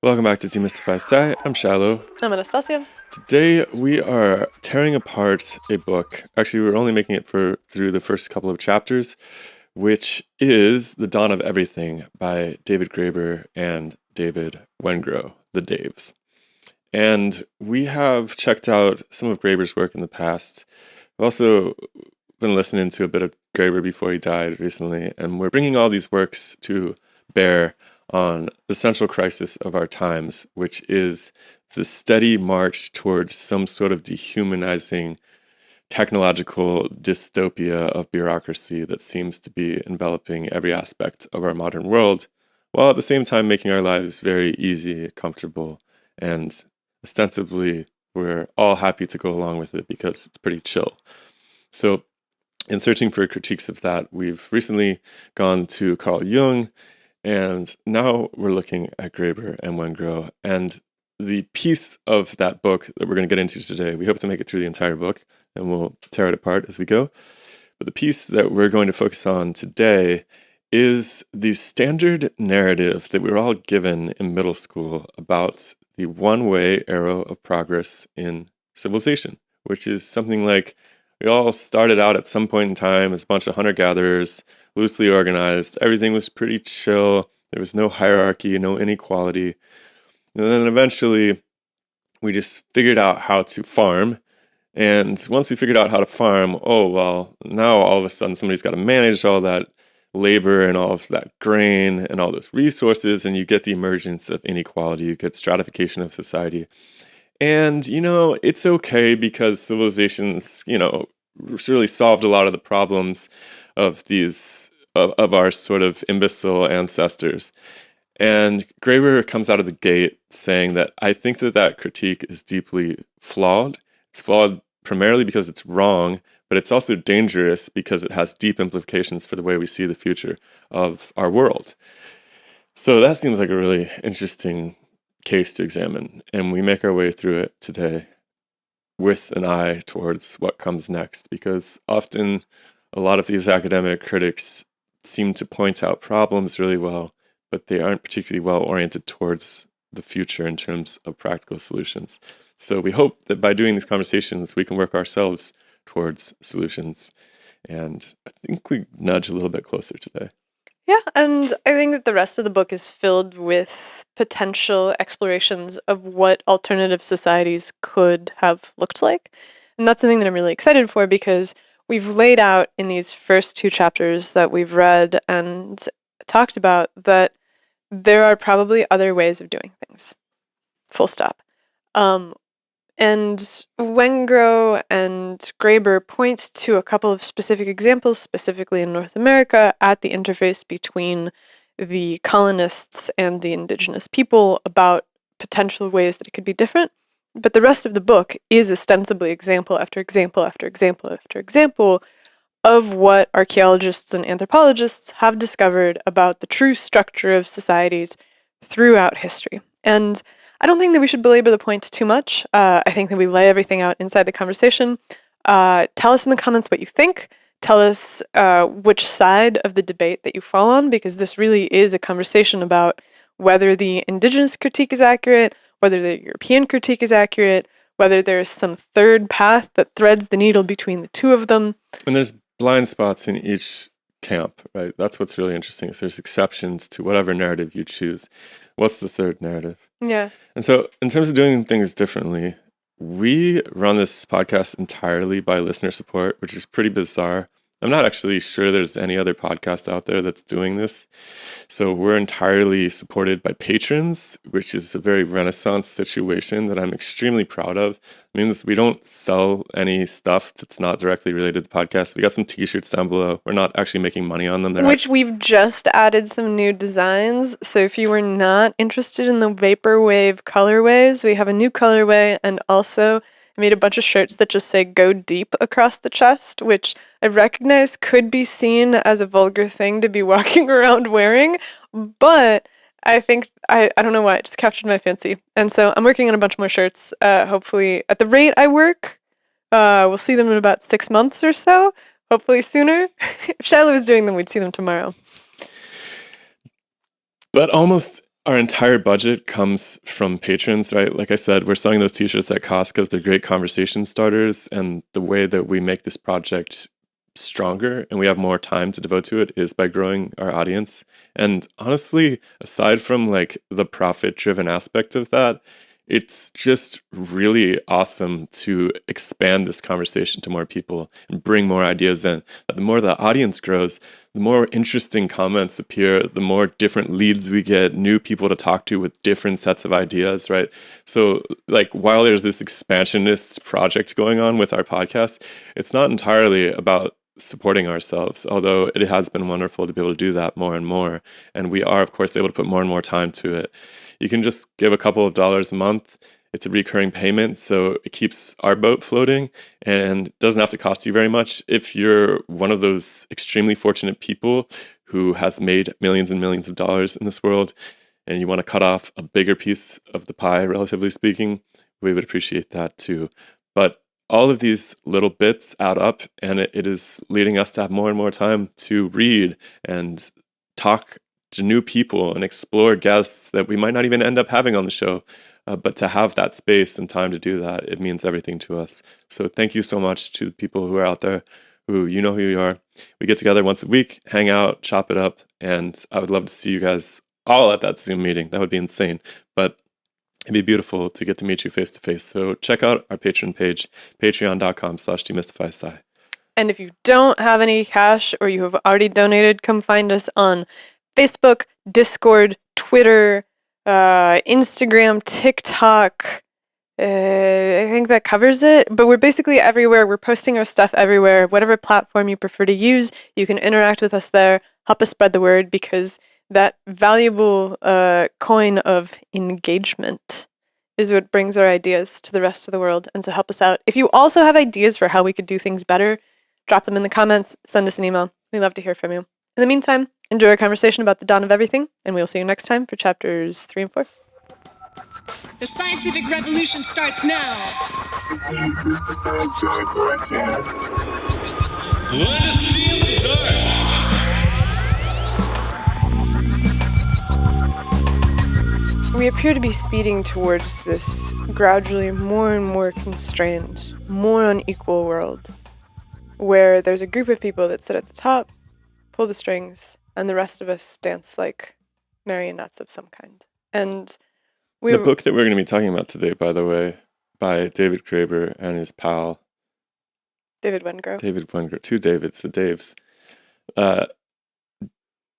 Welcome back to Demystify Sci. I'm Shallow. I'm Nastia. Today we are tearing apart a book. Actually, we're only making it through the first couple of chapters, which is The Dawn of Everything by David Graeber and David Wengrow, the Daves. And we have checked out some of Graeber's work in the past. We've also been listening to a bit of Graeber before he died recently, and we're bringing all these works to bear on the central crisis of our times, which is the steady march towards some sort of dehumanizing technological dystopia of bureaucracy that seems to be enveloping every aspect of our modern world, while at the same time making our lives very easy, comfortable, and ostensibly we're all happy to go along with it because it's pretty chill. So in searching for critiques of that, we've recently gone to Carl Jung, and now we're looking at Graeber and Wengrow. And the piece of that book that we're going to get into today, we hope to make it through the entire book, and we'll tear it apart as we go. But the piece that we're going to focus on today is the standard narrative that we were all given in middle school about the one-way arrow of progress in civilization, which is something like we all started out at some point in time as a bunch of hunter-gatherers, loosely organized. Everything was pretty chill. There was no hierarchy, no inequality. And then eventually we just figured out how to farm. And once we figured out how to farm, oh, well, now all of a sudden somebody's got to manage all that labor and all of that grain and all those resources, and you get the emergence of inequality, you get stratification of society. And, it's okay because civilizations, really solved a lot of the problems of these, of our sort of imbecile ancestors. And Graeber comes out of the gate saying that I think that critique is deeply flawed. It's flawed primarily because it's wrong, but it's also dangerous because it has deep implications for the way we see the future of our world. So that seems like a really interesting case to examine, and we make our way through it today with an eye towards what comes next, because often a lot of these academic critics seem to point out problems really well, but they aren't particularly well oriented towards the future in terms of practical solutions. So we hope that by doing these conversations, we can work ourselves towards solutions, and I think we nudge a little bit closer today. Yeah, and I think that the rest of the book is filled with potential explorations of what alternative societies could have looked like. And that's the thing that I'm really excited for, because we've laid out in these first two chapters that we've read and talked about that there are probably other ways of doing things. Full stop. And Wengrow and Graeber point to a couple of specific examples, specifically in North America, at the interface between the colonists and the indigenous people about potential ways that it could be different. But the rest of the book is ostensibly example after example after example after example of what archaeologists and anthropologists have discovered about the true structure of societies throughout history. And I don't think that we should belabor the point too much. I think that we lay everything out inside the conversation. Tell us in the comments what you think. Tell us which side of the debate that you fall on, because this really is a conversation about whether the Indigenous critique is accurate, whether the European critique is accurate, whether there's some third path that threads the needle between the two of them. And there's blind spots in each camp, right? That's what's really interesting, is there's exceptions to whatever narrative you choose. What's the third narrative? Yeah. And so in terms of doing things differently, we run this podcast entirely by listener support, which is pretty bizarre. I'm not actually sure there's any other podcast out there that's doing this. So we're entirely supported by patrons, which is a very Renaissance situation that I'm extremely proud of. It means we don't sell any stuff that's not directly related to the podcast. We got some t-shirts down below. We're not actually making money on them. Which we've just added some new designs. So if you were not interested in the Vaporwave colorways, we have a new colorway, and also I made a bunch of shirts that just say "Go Deep" across the chest, which I recognize could be seen as a vulgar thing to be walking around wearing, but I think, I don't know why, it just captured my fancy. And so I'm working on a bunch more shirts, hopefully at the rate I work. We'll see them in about 6 months or so, hopefully sooner. If Shiloh was doing them, we'd see them tomorrow. But almost our entire budget comes from patrons, right? Like I said, we're selling those t-shirts at cost because they're great conversation starters. And the way that we make this project stronger and we have more time to devote to it is by growing our audience. And honestly, aside from like the profit driven aspect of that, it's just really awesome to expand this conversation to more people and bring more ideas in. The more the audience grows, the more interesting comments appear, the more different leads we get, new people to talk to with different sets of ideas, right? So, like, while there's this expansionist project going on with our podcast, it's not entirely about supporting ourselves, although it has been wonderful to be able to do that more and more. And we are, of course, able to put more and more time to it. You can just give a couple of dollars a month. It's a recurring payment, so it keeps our boat floating and doesn't have to cost you very much. If you're one of those extremely fortunate people who has made millions and millions of dollars in this world and you want to cut off a bigger piece of the pie, relatively speaking, we would appreciate that too. But all of these little bits add up, and it is leading us to have more and more time to read and talk to new people and explore guests that we might not even end up having on the show. But to have that space and time to do that, it means everything to us. So thank you so much to the people who are out there who, you know who you are. We get together once a week, hang out, chop it up, and I would love to see you guys all at that Zoom meeting. That would be insane. But it'd be beautiful to get to meet you face to face. So check out our Patreon page, patreon.com/demystifysci. And if you don't have any cash or you have already donated, come find us on Facebook, Discord, Twitter, Instagram, TikTok. I think that covers it. But we're basically everywhere. We're posting our stuff everywhere. Whatever platform you prefer to use, you can interact with us there. Help us spread the word, because that valuable coin of engagement is what brings our ideas to the rest of the world. And so help us out. If you also have ideas for how we could do things better, drop them in the comments, send us an email. We love to hear from you. In the meantime, enjoy our conversation about the dawn of everything, and we'll see you next time for chapters 3 and 4. The scientific revolution starts now. The Demystify podcast. Let us see in the dark. We appear to be speeding towards this gradually more and more constrained, more unequal world, where there's a group of people that sit at the top, pull the strings, and the rest of us dance like marionettes of some kind. And the book that we're going to be talking about today, by the way, by David Graeber and his pal David Wengrow. Two Davids, the Daves.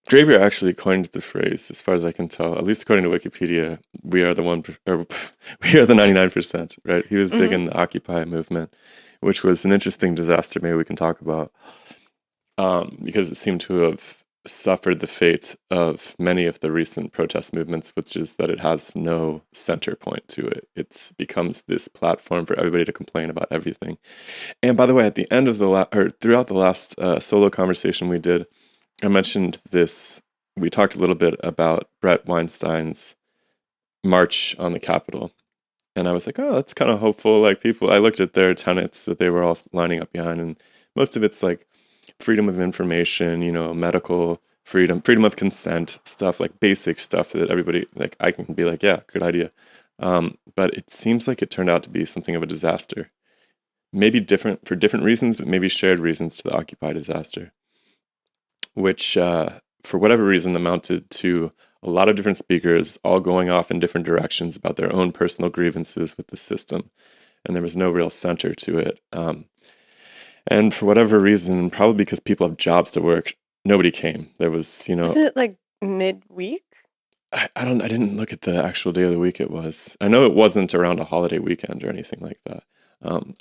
Graeber actually coined the phrase, as far as I can tell, at least according to Wikipedia, we are the 99%, right? He was big in the Occupy movement, which was an interesting disaster maybe we can talk about, because it seemed to have suffered the fate of many of the recent protest movements, which is that it has no center point to it. It becomes this platform for everybody to complain about everything. And by the way, at the end of throughout the last solo conversation we did, I mentioned this. We talked a little bit about Brett Weinstein's march on the Capitol. And I was like, oh, that's kind of hopeful. Like I looked at their tenets that they were all lining up behind, and most of it's like freedom of information, medical freedom, freedom of consent, stuff like basic stuff that everybody, like I can be like, yeah, good idea. But it seems like it turned out to be something of a disaster. Maybe different for different reasons, but maybe shared reasons to the Occupy disaster, which for whatever reason amounted to a lot of different speakers all going off in different directions about their own personal grievances with the system. And there was no real center to it. And for whatever reason, probably because people have jobs to work, nobody came. There was, Isn't it like midweek? I didn't look at the actual day of the week it was. I know it wasn't around a holiday weekend or anything like that.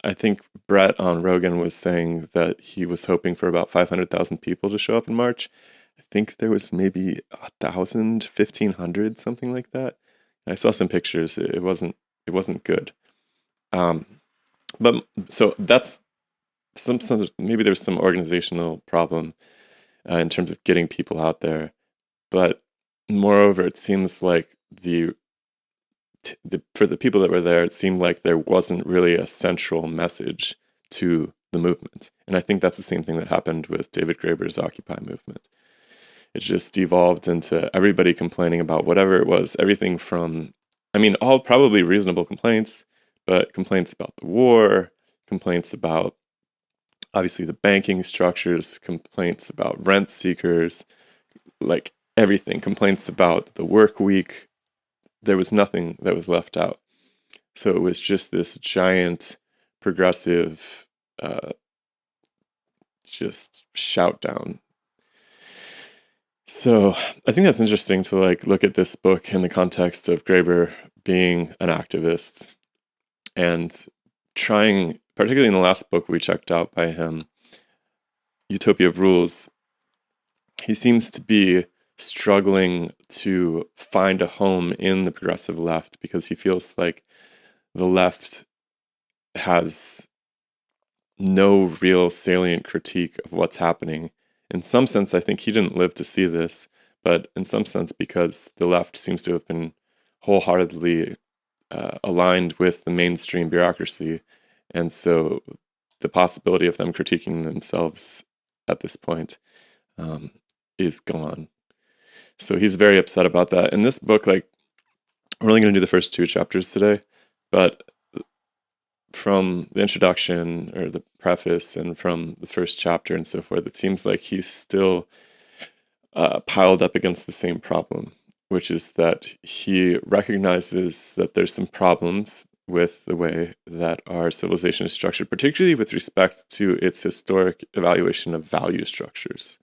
I think Brett on Rogan was saying that he was hoping for about 500,000 people to show up in March. I think there was maybe 1,000, 1,500, something like that. I saw some pictures. It wasn't good. But so that's maybe there's some organizational problem in terms of getting people out there. But moreover, it seems like for the people that were there, it seemed like there wasn't really a central message to the movement. And I think that's the same thing that happened with David Graeber's Occupy movement. it just devolved into everybody complaining about whatever it was, everything from, I mean, all probably reasonable complaints, but complaints about the war, complaints about obviously the banking structures, complaints about rent seekers, like everything, complaints about the work week. There was nothing that was left out. So it was just this giant progressive, just shout down. So I think that's interesting to like look at this book in the context of Graeber being an activist and trying, particularly in the last book we checked out by him, Utopia of Rules, he seems to be struggling to find a home in the progressive left because he feels like the left has no real salient critique of what's happening. In some sense, I think he didn't live to see this, but in some sense, because the left seems to have been wholeheartedly aligned with the mainstream bureaucracy, and so the possibility of them critiquing themselves at this point is gone. So he's very upset about that. In this book, like, we're only going to do the first 2 chapters today, but from the introduction or the preface and from the first chapter and so forth, it seems like he's still piled up against the same problem, which is that he recognizes that there's some problems with the way that our civilization is structured, particularly with respect to its historic evaluation of value structures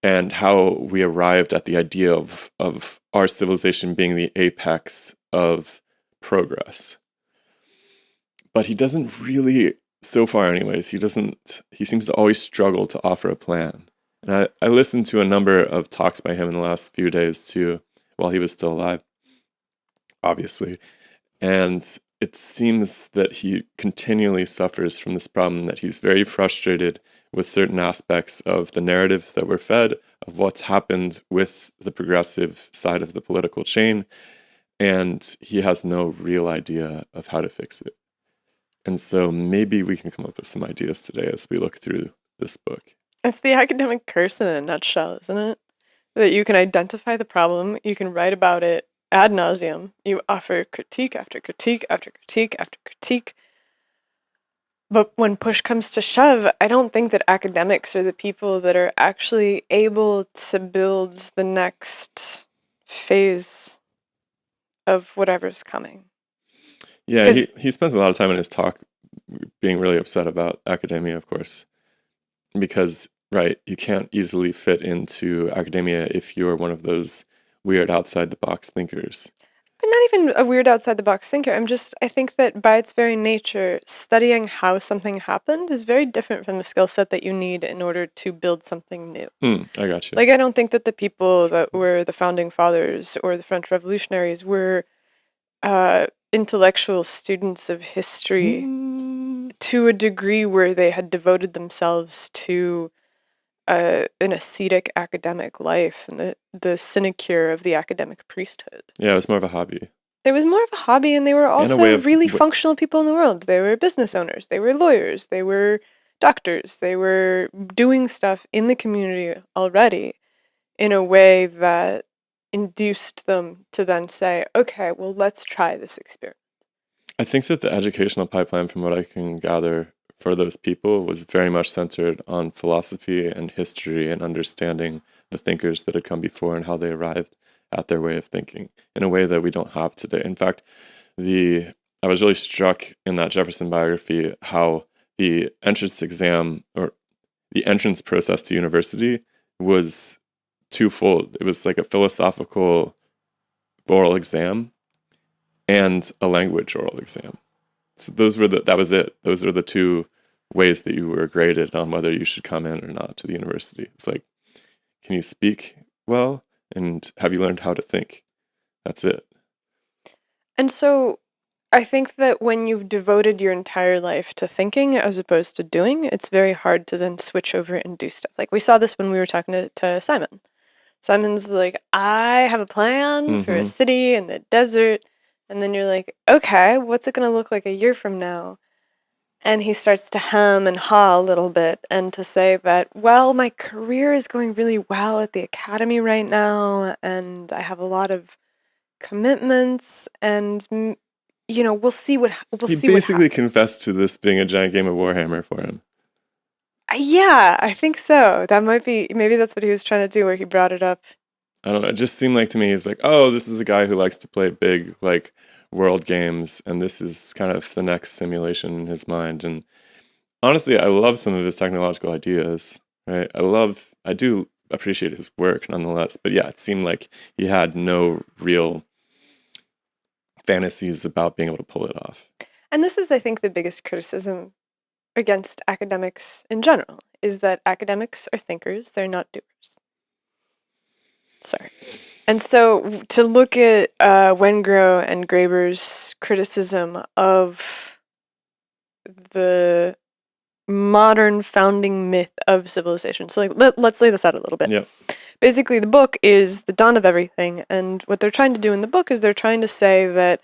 and how we arrived at the idea of our civilization being the apex of progress. But he doesn't really, so far anyways, he seems to always struggle to offer a plan. And I listened to a number of talks by him in the last few days too, while he was still alive, obviously. And it seems that he continually suffers from this problem, that he's very frustrated with certain aspects of the narrative that we're fed, of what's happened with the progressive side of the political chain, and he has no real idea of how to fix it. And so maybe we can come up with some ideas today as we look through this book. It's the academic curse in a nutshell, isn't it? That you can identify the problem, you can write about it ad nauseum, you offer critique after critique after critique after critique. But when push comes to shove, I don't think that academics are the people that are actually able to build the next phase of whatever's coming. Yeah, he spends a lot of time in his talk being really upset about academia, of course, because, right, you can't easily fit into academia if you're one of those weird outside-the-box thinkers. But not even a weird outside-the-box thinker. I think that by its very nature, studying how something happened is very different from the skill set that you need in order to build something new. I got you. Like, I don't think that the people that were the founding fathers or the French revolutionaries were intellectual students of history to a degree where they had devoted themselves to an ascetic academic life and the sinecure of the academic priesthood. Yeah, it was more of a hobby. It was more of a hobby, and they were also really functional people in the world. They were business owners, they were lawyers, they were doctors, they were doing stuff in the community already in a way that induced them to then say, okay, well, let's try this experiment. I think that the educational pipeline, from what I can gather, for those people was very much centered on philosophy and history and understanding the thinkers that had come before and how they arrived at their way of thinking in a way that we don't have today. In fact, I was really struck in that Jefferson biography how the entrance exam or the entrance process to university was twofold. It was like a philosophical oral exam and a language oral exam. So that was it. Those are the two ways that you were graded on whether you should come in or not to the university. It's like, can you speak well? And have you learned how to think? That's it. And so I think that when you've devoted your entire life to thinking as opposed to doing, it's very hard to then switch over and do stuff. Like we saw this when we were talking to Simon. Simon's like, I have a plan for a city in the desert. And then you're like, okay, what's it going to look like a year from now? And he starts to hem and haw a little bit and to say that, well, my career is going really well at the academy right now, and I have a lot of commitments, and we'll see what He happens. basically confessed to this being a giant game of Warhammer for him. Yeah, I think so. That might be, maybe that's what he was trying to do, where he brought it up. I don't know. It just seemed like to me he's like, oh, this is a guy who likes to play big like world games, and this is kind of the next simulation in his mind. And honestly, I love some of his technological ideas. Right? I do appreciate his work nonetheless. But yeah, it seemed like he had no real fantasies about being able to pull it off. And this is, I think, the biggest criticism against academics in general, is that academics are thinkers, they're not doers. Sorry. And so to look at Wengrow and Graeber's criticism of the modern founding myth of civilization. So let's lay this out a little bit. Yeah. Basically, the book is the dawn of everything, and what they're trying to do in the book is they're trying to say that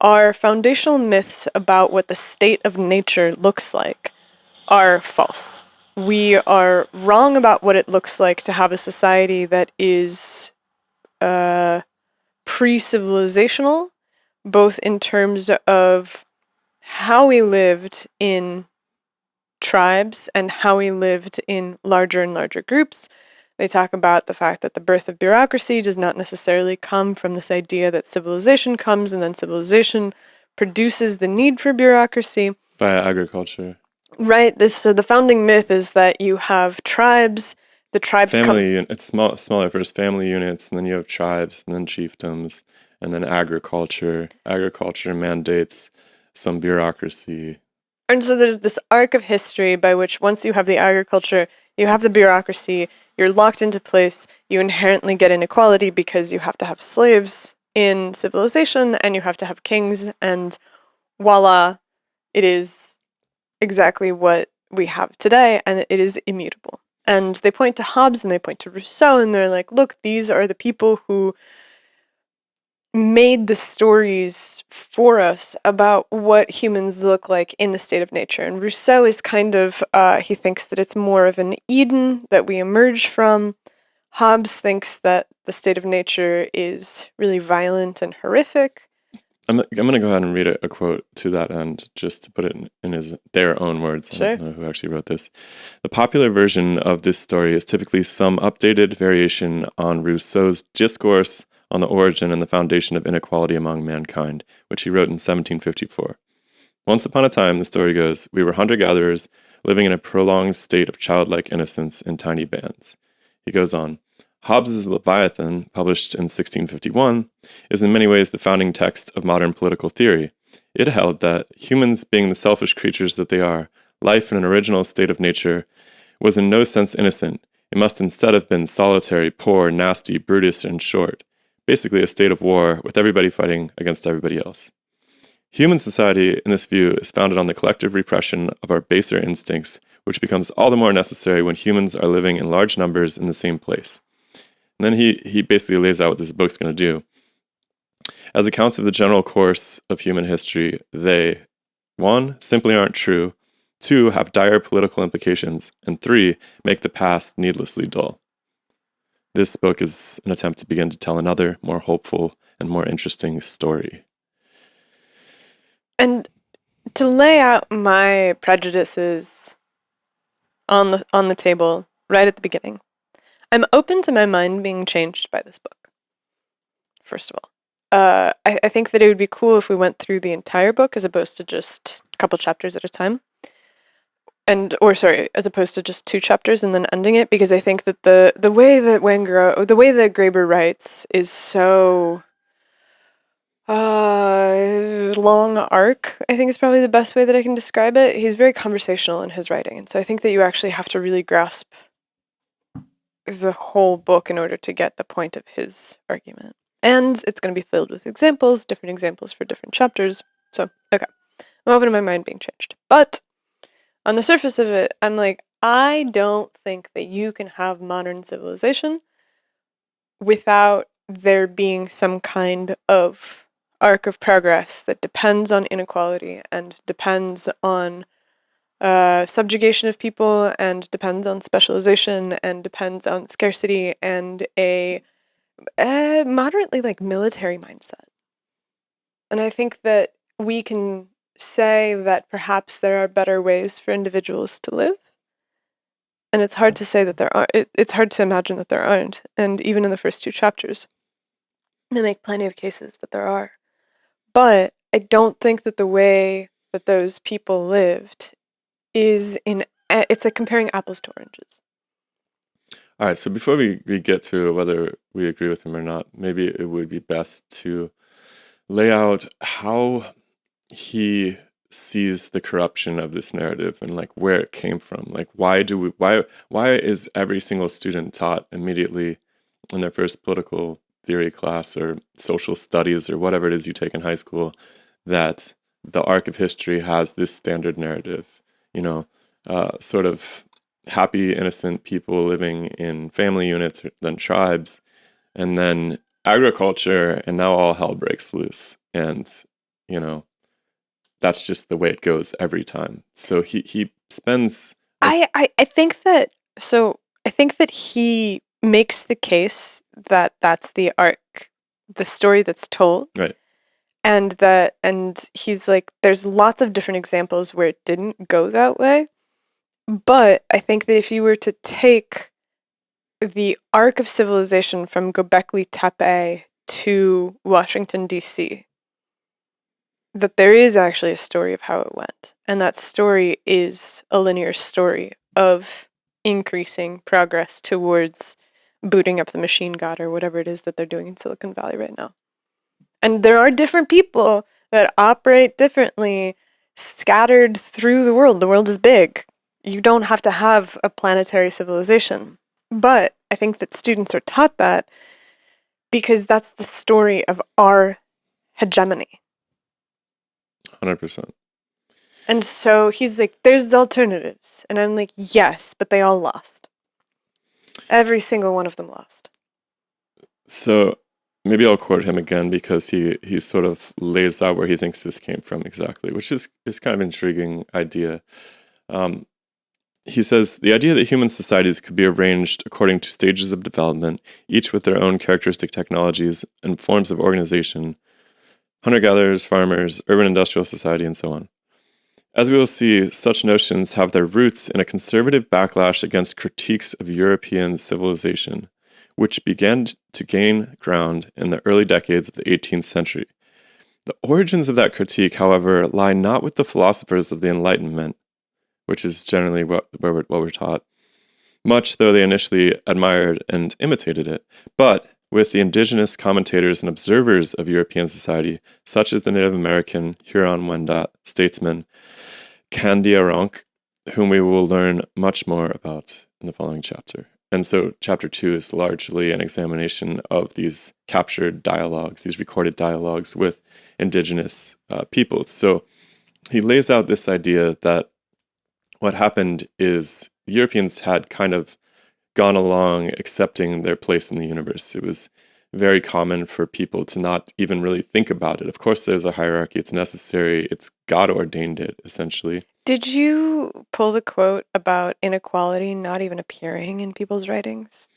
our foundational myths about what the state of nature looks like are false. We are wrong about what it looks like to have a society that is pre-civilizational, both in terms of how we lived in tribes and how we lived in larger and larger groups. They talk about the fact that the birth of bureaucracy does not necessarily come from this idea that civilization comes and then civilization produces the need for bureaucracy. Via agriculture. Right. So the founding myth is that you have tribes. The tribes It's smaller first, family units, and then you have tribes, and then chiefdoms, and then agriculture. Agriculture mandates some bureaucracy. And so there's this arc of history by which once you have the agriculture, you have the bureaucracy, you're locked into place, you inherently get inequality because you have to have slaves in civilization and you have to have kings, and voila, it is exactly what we have today, and it is immutable. And they point to Hobbes and they point to Rousseau, and they're like, look, these are the people who made the stories for us about what humans look like in the state of nature. And Rousseau is kind of, he thinks that it's more of an Eden that we emerge from. Hobbes thinks that the state of nature is really violent and horrific. I'm going to go ahead and read a quote to that end, just to put it in their own words. Sure. I don't know who actually wrote this. The popular version of this story is typically some updated variation on Rousseau's discourse on the origin and the foundation of inequality among mankind, which he wrote in 1754. Once upon a time, the story goes, we were hunter-gatherers living in a prolonged state of childlike innocence in tiny bands. He goes on, Hobbes's Leviathan, published in 1651, is in many ways the founding text of modern political theory. It held that, humans being the selfish creatures that they are, life in an original state of nature, was in no sense innocent. It must instead have been solitary, poor, nasty, brutish, and short. Basically a state of war with everybody fighting against everybody else. Human society, in this view, is founded on the collective repression of our baser instincts, which becomes all the more necessary when humans are living in large numbers in the same place. And then he basically lays out what this book's going to do. As accounts of the general course of human history, they, 1, simply aren't true, 2, have dire political implications, and 3, make the past needlessly dull. This book is an attempt to begin to tell another, more hopeful and more interesting story. And to lay out my prejudices on the table right at the beginning, I'm open to my mind being changed by this book. First of all, I think that it would be cool if we went through the entire book as opposed to just a couple chapters at a time. As opposed to just 2 chapters and then ending it, because I think that the way that Graeber writes is so long arc, I think is probably the best way that I can describe it. He's very conversational in his writing, and so I think that you actually have to really grasp the whole book in order to get the point of his argument. And it's going to be filled with examples, different examples for different chapters. So, okay. I'm open to my mind being changed. But on the surface of it, I'm like, I don't think that you can have modern civilization without there being some kind of arc of progress that depends on inequality and depends on subjugation of people and depends on specialization and depends on scarcity and a moderately like military mindset. And I think that we can say that perhaps there are better ways for individuals to live. And it's hard to say that there are. It's hard to imagine that there aren't. And even in the first two chapters, they make plenty of cases that there are. But I don't think that the way that those people lived is it's like comparing apples to oranges. All right, so before we get to whether we agree with him or not, maybe it would be best to lay out how he sees the corruption of this narrative and like where it came from. Like why is every single student taught immediately in their first political theory class or social studies or whatever it is you take in high school that the arc of history has this standard narrative, sort of happy, innocent people living in family units, then tribes, and then agriculture, and now all hell breaks loose. And, that's just the way it goes every time. So he spends... I think that he makes the case that that's the arc, the story that's told. Right. And he's like, there's lots of different examples where it didn't go that way. But I think that if you were to take the arc of civilization from Göbekli Tepe to Washington, D.C., that there is actually a story of how it went. And that story is a linear story of increasing progress towards booting up the machine god or whatever it is that they're doing in Silicon Valley right now. And there are different people that operate differently, scattered through the world. The world is big. You don't have to have a planetary civilization. But I think that students are taught that because that's the story of our hegemony. 100%. And so he's like, there's alternatives. And I'm like, yes, but they all lost. Every single one of them lost. So maybe I'll quote him again because he sort of lays out where he thinks this came from exactly, which is kind of an intriguing idea. He says, the idea that human societies could be arranged according to stages of development, each with their own characteristic technologies and forms of organization, hunter-gatherers, farmers, urban industrial society, and so on. As we will see, such notions have their roots in a conservative backlash against critiques of European civilization, which began to gain ground in the early decades of the 18th century. The origins of that critique, however, lie not with the philosophers of the Enlightenment, which is generally what we're taught, much though they initially admired and imitated it, but with the indigenous commentators and observers of European society, such as the Native American Huron-Wendat statesman Candiaronk, whom we will learn much more about in the following chapter. And so chapter 2 is largely an examination of these captured dialogues, these recorded dialogues with indigenous peoples. So he lays out this idea that what happened is the Europeans had kind of gone along accepting their place in the universe. It was very common for people to not even really think about it. Of course, there's a hierarchy. It's necessary. It's God ordained it, essentially. Did you pull the quote about inequality not even appearing in people's writings?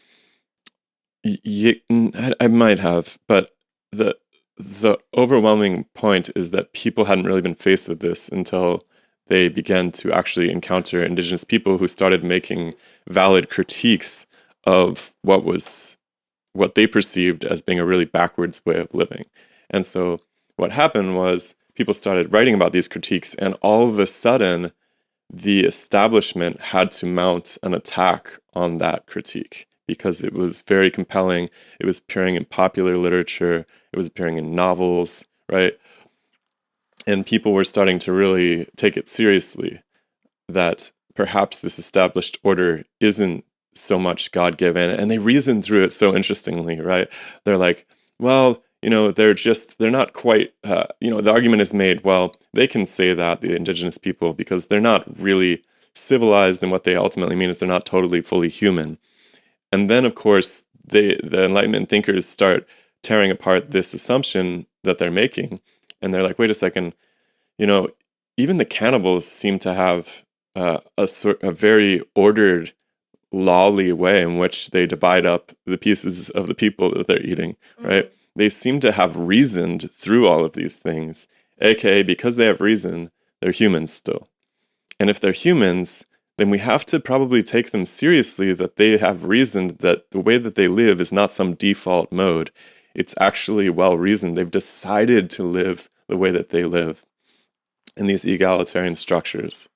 I might have, but the overwhelming point is that people hadn't really been faced with this until they began to actually encounter indigenous people who started making valid critiques of what they perceived as being a really backwards way of living. And so what happened was people started writing about these critiques, and all of a sudden, the establishment had to mount an attack on that critique because it was very compelling. It was appearing in popular literature. It was appearing in novels, right? And people were starting to really take it seriously that perhaps this established order isn't so much God-given. And they reason through it so interestingly, right? They're like, well, they're not quite, the argument is made, well, they can say that, the indigenous people, because they're not really civilized, and what they ultimately mean is they're not totally fully human. And then, of course, the Enlightenment thinkers start tearing apart this assumption that they're making. And they're like, wait a second, even the cannibals seem to have a very ordered, lawly way in which they divide up the pieces of the people that they're eating, right? They seem to have reasoned through all of these things, aka because they have reason, they're humans still. And if they're humans, then we have to probably take them seriously that they have reasoned that the way that they live is not some default mode. It's actually well reasoned. They've decided to live the way that they live in these egalitarian structures.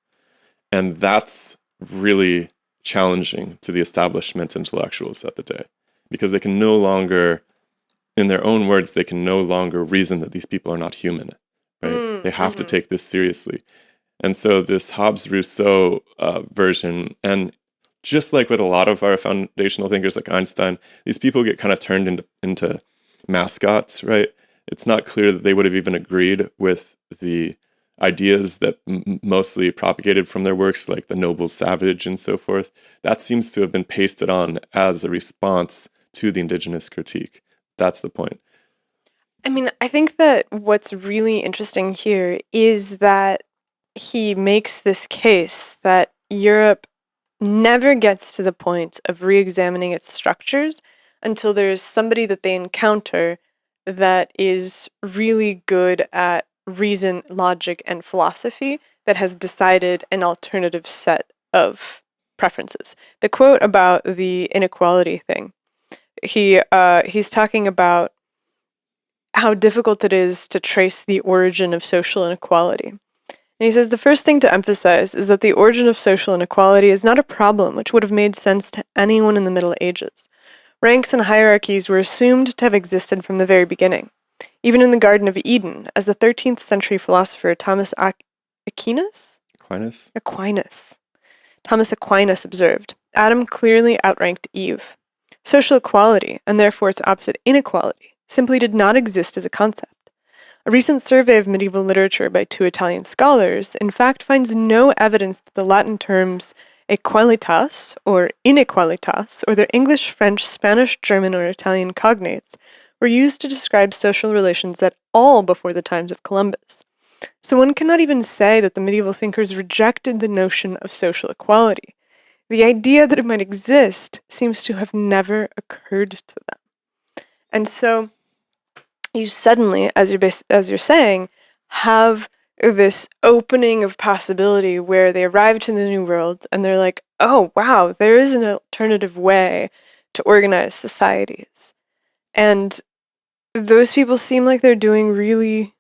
And that's really challenging to the establishment intellectuals at the day, because they can no longer, in their own words, they can no longer reason that these people are not human, right? They have to take this seriously. And so this Hobbes-Rousseau version, and just like with a lot of our foundational thinkers like Einstein, these people get kind of turned into mascots, right? It's not clear that they would have even agreed with the ideas that mostly propagated from their works, like the noble savage and so forth. That seems to have been pasted on as a response to the Indigenous critique. That's the point. I mean, I think that what's really interesting here is that he makes this case that Europe never gets to the point of re-examining its structures until there's somebody that they encounter that is really good at reason, logic, and philosophy that has decided an alternative set of preferences. The quote about the inequality thing, he's talking about how difficult it is to trace the origin of social inequality. And he says, the first thing to emphasize is that the origin of social inequality is not a problem which would have made sense to anyone in the Middle Ages. Ranks and hierarchies were assumed to have existed from the very beginning. Even in the Garden of Eden, as the 13th century philosopher Thomas Aquinas observed, Adam clearly outranked Eve. Social equality, and therefore its opposite inequality, simply did not exist as a concept. A recent survey of medieval literature by 2 Italian scholars, in fact, finds no evidence that the Latin terms equalitas or inequalitas, or their English, French, Spanish, German, or Italian cognates, were used to describe social relations at all before the times of Columbus. So one cannot even say that the medieval thinkers rejected the notion of social equality. The idea that it might exist seems to have never occurred to them. And so you suddenly, as you're saying, have this opening of possibility where they arrive to the New World and they're like, oh, wow, there is an alternative way to organize societies. And those people seem like they're doing really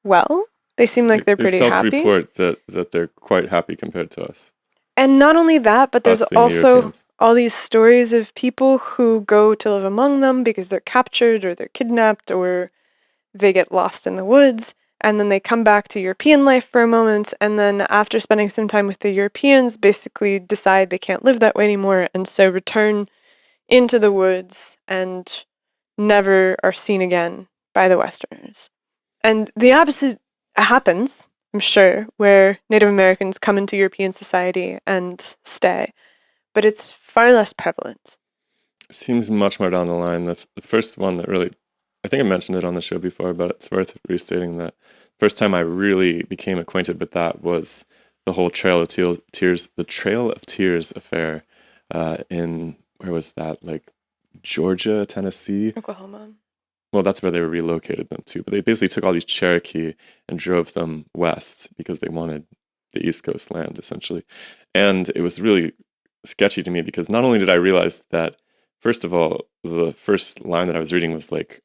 well. They seem like they're pretty happy. They self-report that they're quite happy compared to us. And not only that, but there's Us being also Europeans. all these stories of people who go to live among them because they're captured or they're kidnapped or they get lost in the woods. And then they come back to European life for a moment. And then after spending some time with the Europeans, basically decide they can't live that way anymore. And so return into the woods and never are seen again by the Westerners. And the opposite happens, I'm sure, where Native Americans come into European society and stay. But it's far less prevalent. It seems much more down the line. The first one that really, I think I mentioned it on the show before, but it's worth restating that first time I really became acquainted with that was the whole Trail of Tears, the Trail of Tears affair in, where was that? Like Georgia, Tennessee? Oklahoma. Well, that's where they relocated them to. But they basically took all these Cherokee and drove them west because they wanted the East Coast land, essentially. And it was really sketchy to me because not only did I realize that, first of all, the first line that I was reading was like,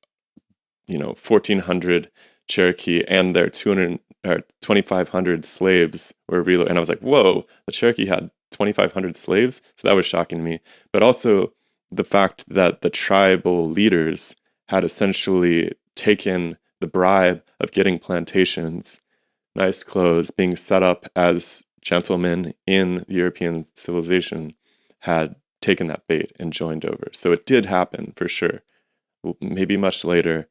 1,400 Cherokee and their 2,500 slaves were relocated. And I was like, whoa, the Cherokee had 2,500 slaves? So that was shocking to me. But also the fact that the tribal leaders had essentially taken the bribe of getting plantations, nice clothes, being set up as gentlemen in the European civilization, had taken that bait and joined over. So it did happen for sure, maybe much later.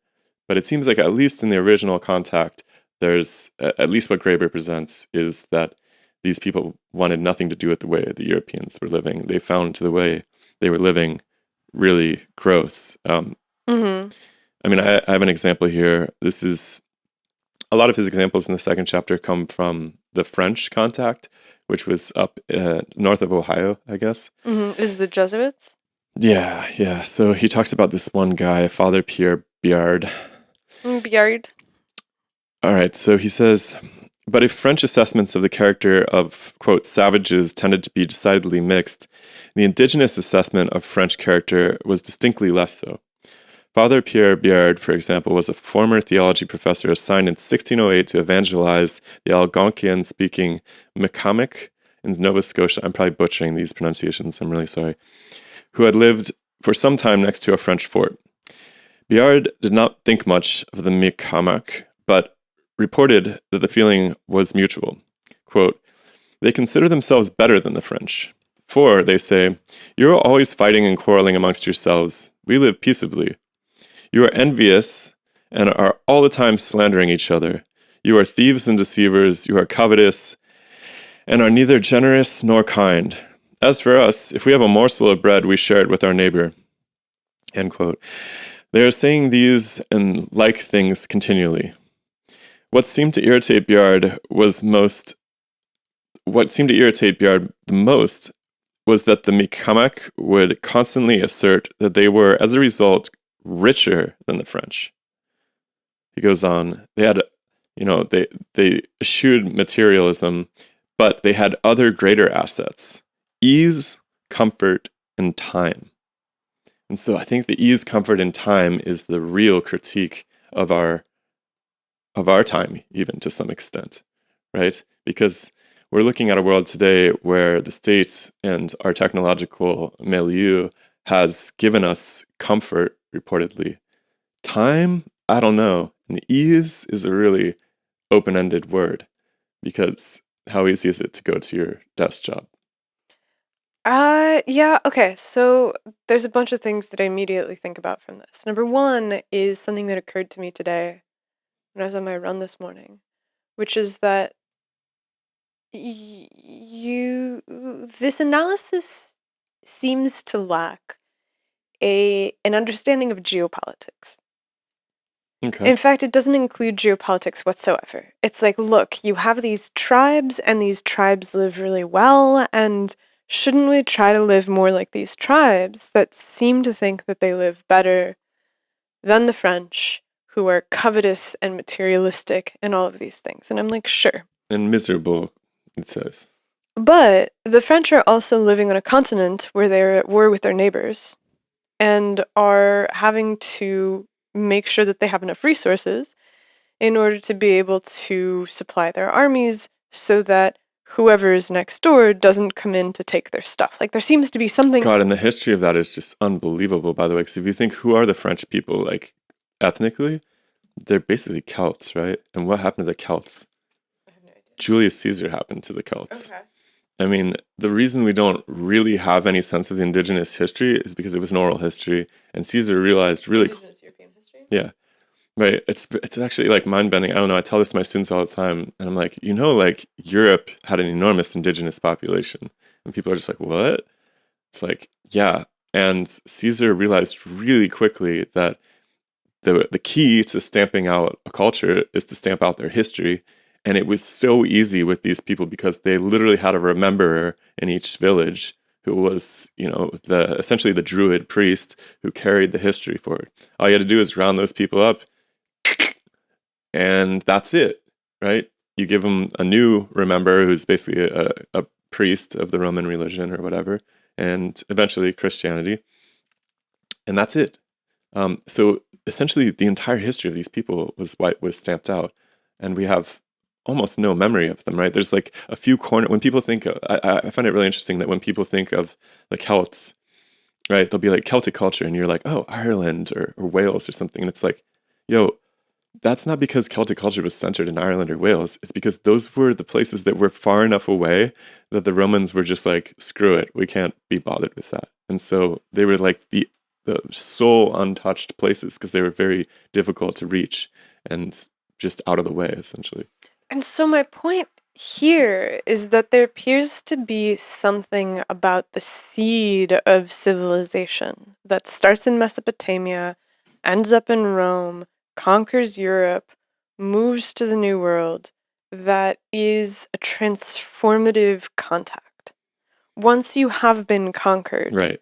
But it seems like at least in the original contact, there's, at least what Graeber presents, is that these people wanted nothing to do with the way the Europeans were living. They found the way they were living really gross. I mean, I have an example here. This is, a lot of his examples in the second chapter come from the French contact, which was up north of Ohio, I guess. Is the Jesuits? Yeah. So he talks about this one guy, Father Pierre Biard. Biard. All right, so he says, but if French assessments of the character of, quote, savages tended to be decidedly mixed, the indigenous assessment of French character was distinctly less so. Father Pierre Biard, for example, was a former theology professor assigned in 1608 to evangelize the Algonquian-speaking Micamic in Nova Scotia. I'm probably butchering these pronunciations, I'm really sorry. Who had lived for some time next to a French fort. Biard did not think much of the Micamic, but reported that the feeling was mutual. Quote, they consider themselves better than the French. For, they say, you are always fighting and quarreling amongst yourselves. We live peaceably. You are envious and are all the time slandering each other. You are thieves and deceivers. You are covetous and are neither generous nor kind. As for us, if we have a morsel of bread, we share it with our neighbor. End quote. They are saying these and like things continually. What seemed to irritate Biard the most was that the Micamac would constantly assert that they were, as a result, richer than the French. He goes on, they had, they eschewed materialism, but they had other greater assets, ease, comfort, and time. And so I think the ease, comfort, and time is the real critique of our time, even to some extent, right? Because we're looking at a world today where the state and our technological milieu has given us comfort, reportedly. Time, I don't know. And ease is a really open-ended word, because how easy is it to go to your desk job? Yeah, okay. So there's a bunch of things that I immediately think about from this. Number one is something that occurred to me today when I was on my run this morning, which is that this analysis seems to lack an understanding of geopolitics. Okay. In fact, it doesn't include geopolitics whatsoever. It's like, look, you have these tribes, and these tribes live really well, and shouldn't we try to live more like these tribes that seem to think that they live better than the French, who are covetous and materialistic and all of these things? And I'm like, sure. And miserable, it says. But the French are also living on a continent where they're at war with their neighbors and are having to make sure that they have enough resources in order to be able to supply their armies so that whoever is next door doesn't come in to take their stuff. Like, there seems to be something... God, and the history of that is just unbelievable, by the way, because if you think, who are the French people, like, ethnically? They're basically Celts, right? And what happened to the Celts? I have no idea. Julius Caesar happened to the Celts. Okay. I mean, the reason we don't really have any sense of the indigenous history is because it was an oral history, and Caesar realized really... Indigenous European history? Yeah. Right. It's actually like mind-bending. I don't know. I tell this to my students all the time, and I'm like, like Europe had an enormous indigenous population, and people are just like, what? It's like, yeah. And Caesar realized really quickly that the key to stamping out a culture is to stamp out their history. And it was so easy with these people because they literally had a rememberer in each village who was, essentially the druid priest who carried the history forward. All you had to do is round those people up, and that's it, right? You give them a new rememberer who's basically a priest of the Roman religion or whatever, and eventually Christianity, and that's it. So essentially, the entire history of these people was stamped out, and we have almost no memory of them, right? There's like a few when people think, I find it really interesting that when people think of the Celts, right, they'll be like Celtic culture, and you're like, oh, Ireland or Wales or something, and it's like, that's not because Celtic culture was centered in Ireland or Wales. It's because those were the places that were far enough away that the Romans were just like, screw it, we can't be bothered with that. And so they were like the sole untouched places because they were very difficult to reach and just out of the way, essentially. And so my point here is that there appears to be something about the seed of civilization that starts in Mesopotamia, ends up in Rome, conquers Europe, moves to the New World, that is a transformative contact. Once you have been conquered, Right.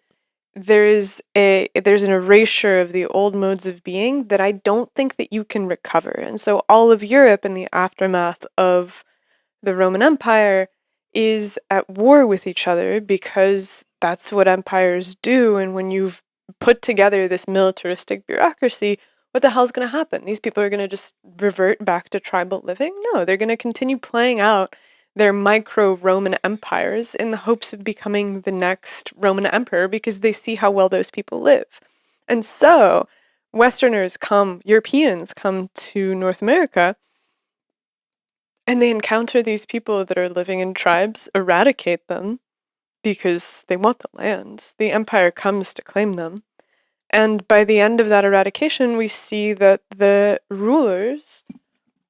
there's an erasure of the old modes of being that I don't think that you can recover. And so all of Europe in the aftermath of the Roman Empire is at war with each other because that's what empires do. And when you've put together this militaristic bureaucracy, what the hell's going to happen? These people are going to just revert back to tribal living? No, they're going to continue playing out their micro Roman empires in the hopes of becoming the next Roman emperor because they see how well those people live. And so Europeans come to North America, and they encounter these people that are living in tribes, eradicate them because they want the land. The empire comes to claim them. And by the end of that eradication, we see that the rulers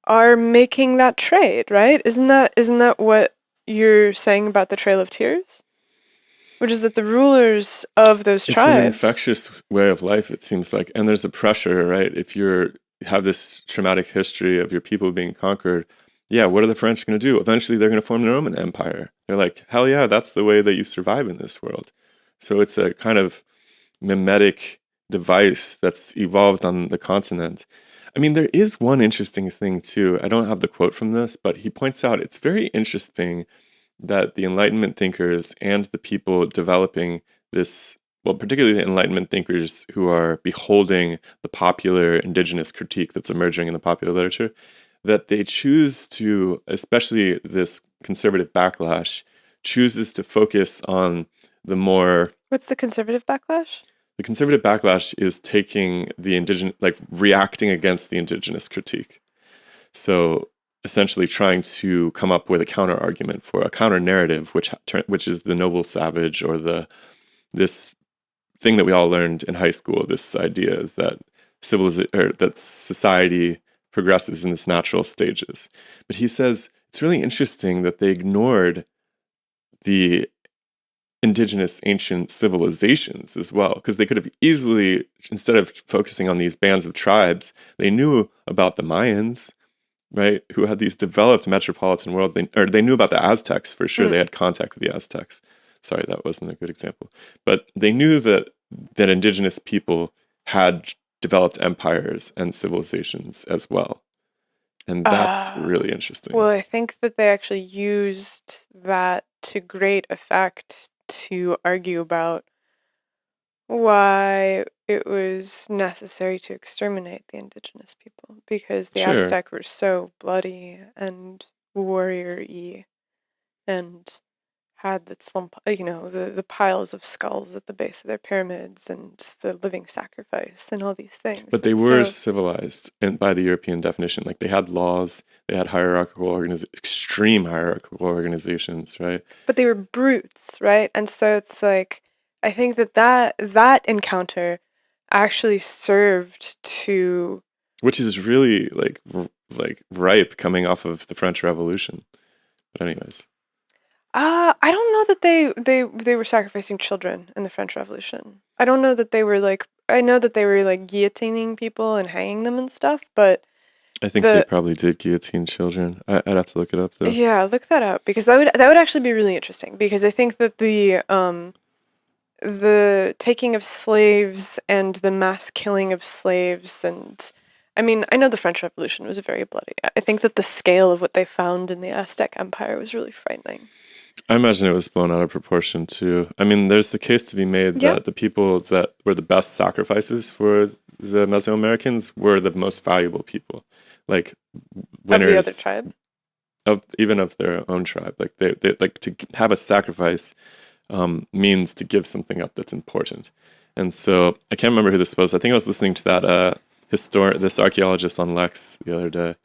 are making that trade, right? Isn't that what you're saying about the Trail of Tears? Which is that the rulers of those It's tribes... an infectious way of life, it seems like. And there's a pressure, right? If you have this traumatic history of your people being conquered, yeah, what are the French going to do? Eventually, they're going to form their own empire. They're like, hell yeah, that's the way that you survive in this world. So it's a kind of mimetic device that's evolved on the continent. I mean, there is one interesting thing too. I don't have the quote from this, but he points out it's very interesting that the Enlightenment thinkers and the people developing this, well, particularly the Enlightenment thinkers who are beholding the popular indigenous critique that's emerging in the popular literature, that they choose to, especially this conservative backlash, chooses to focus on the more... What's the conservative backlash? The conservative backlash is taking the indigenous, like reacting against the indigenous critique. So essentially trying to come up with a counter argument for a counter narrative, which is the noble savage, or this thing that we all learned in high school, this idea that that society progresses in its natural stages. But he says it's really interesting that they ignored the indigenous ancient civilizations as well, because they could have easily, instead of focusing on these bands of tribes, they knew about the Mayans, right, who had these developed metropolitan world. They knew about the Aztecs for sure. They had contact with the Aztecs. Sorry, that wasn't a good example. But they knew that indigenous people had developed empires and civilizations as well. And that's really interesting. Well, I think that they actually used that to great effect to argue about why it was necessary to exterminate the indigenous people, because the Aztec were so bloody and warrior-y and had the piles of skulls at the base of their pyramids and the living sacrifice and all these things. But they were civilized, and by the European definition, like they had laws, they had extreme hierarchical organizations, right? But they were brutes, right? And so it's like, I think that encounter actually served to... Which is really like ripe coming off of the French Revolution. But anyways. I don't know that they were sacrificing children in the French Revolution. I don't know that they were like... I know that they were like guillotining people and hanging them and stuff, but... I think they probably did guillotine children. I'd have to look it up though. Yeah, look that up, because that would actually be really interesting, because I think that the taking of slaves and the mass killing of slaves, and I mean, I know the French Revolution was very bloody. I think that the scale of what they found in the Aztec Empire was really frightening. I imagine it was blown out of proportion too. I mean, there's a case to be made that the people that were the best sacrifices for the Mesoamericans were the most valuable people, like winners of the other tribe, even of their own tribe. Like they like to have a sacrifice means to give something up that's important. And so I can't remember who this was. I think I was listening to that this archaeologist on Lex the other day,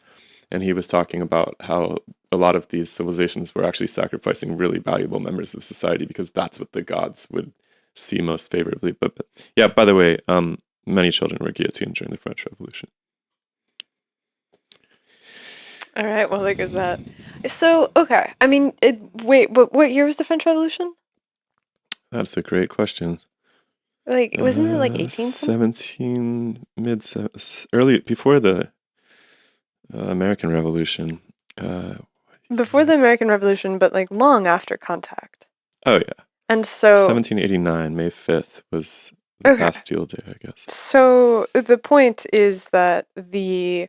and he was talking about how a lot of these civilizations were actually sacrificing really valuable members of society because that's what the gods would see most favorably. But yeah, by the way, many children were guillotined during the French Revolution. All right, well, there goes that. So, okay, I mean, wait, but what year was the French Revolution? That's a great question. Like, wasn't it like 17, early, before the American Revolution. Before the American Revolution, but like long after contact. Oh yeah, And so 1789, May 5th was the Okay. Bastille Day, I guess. So the point is that the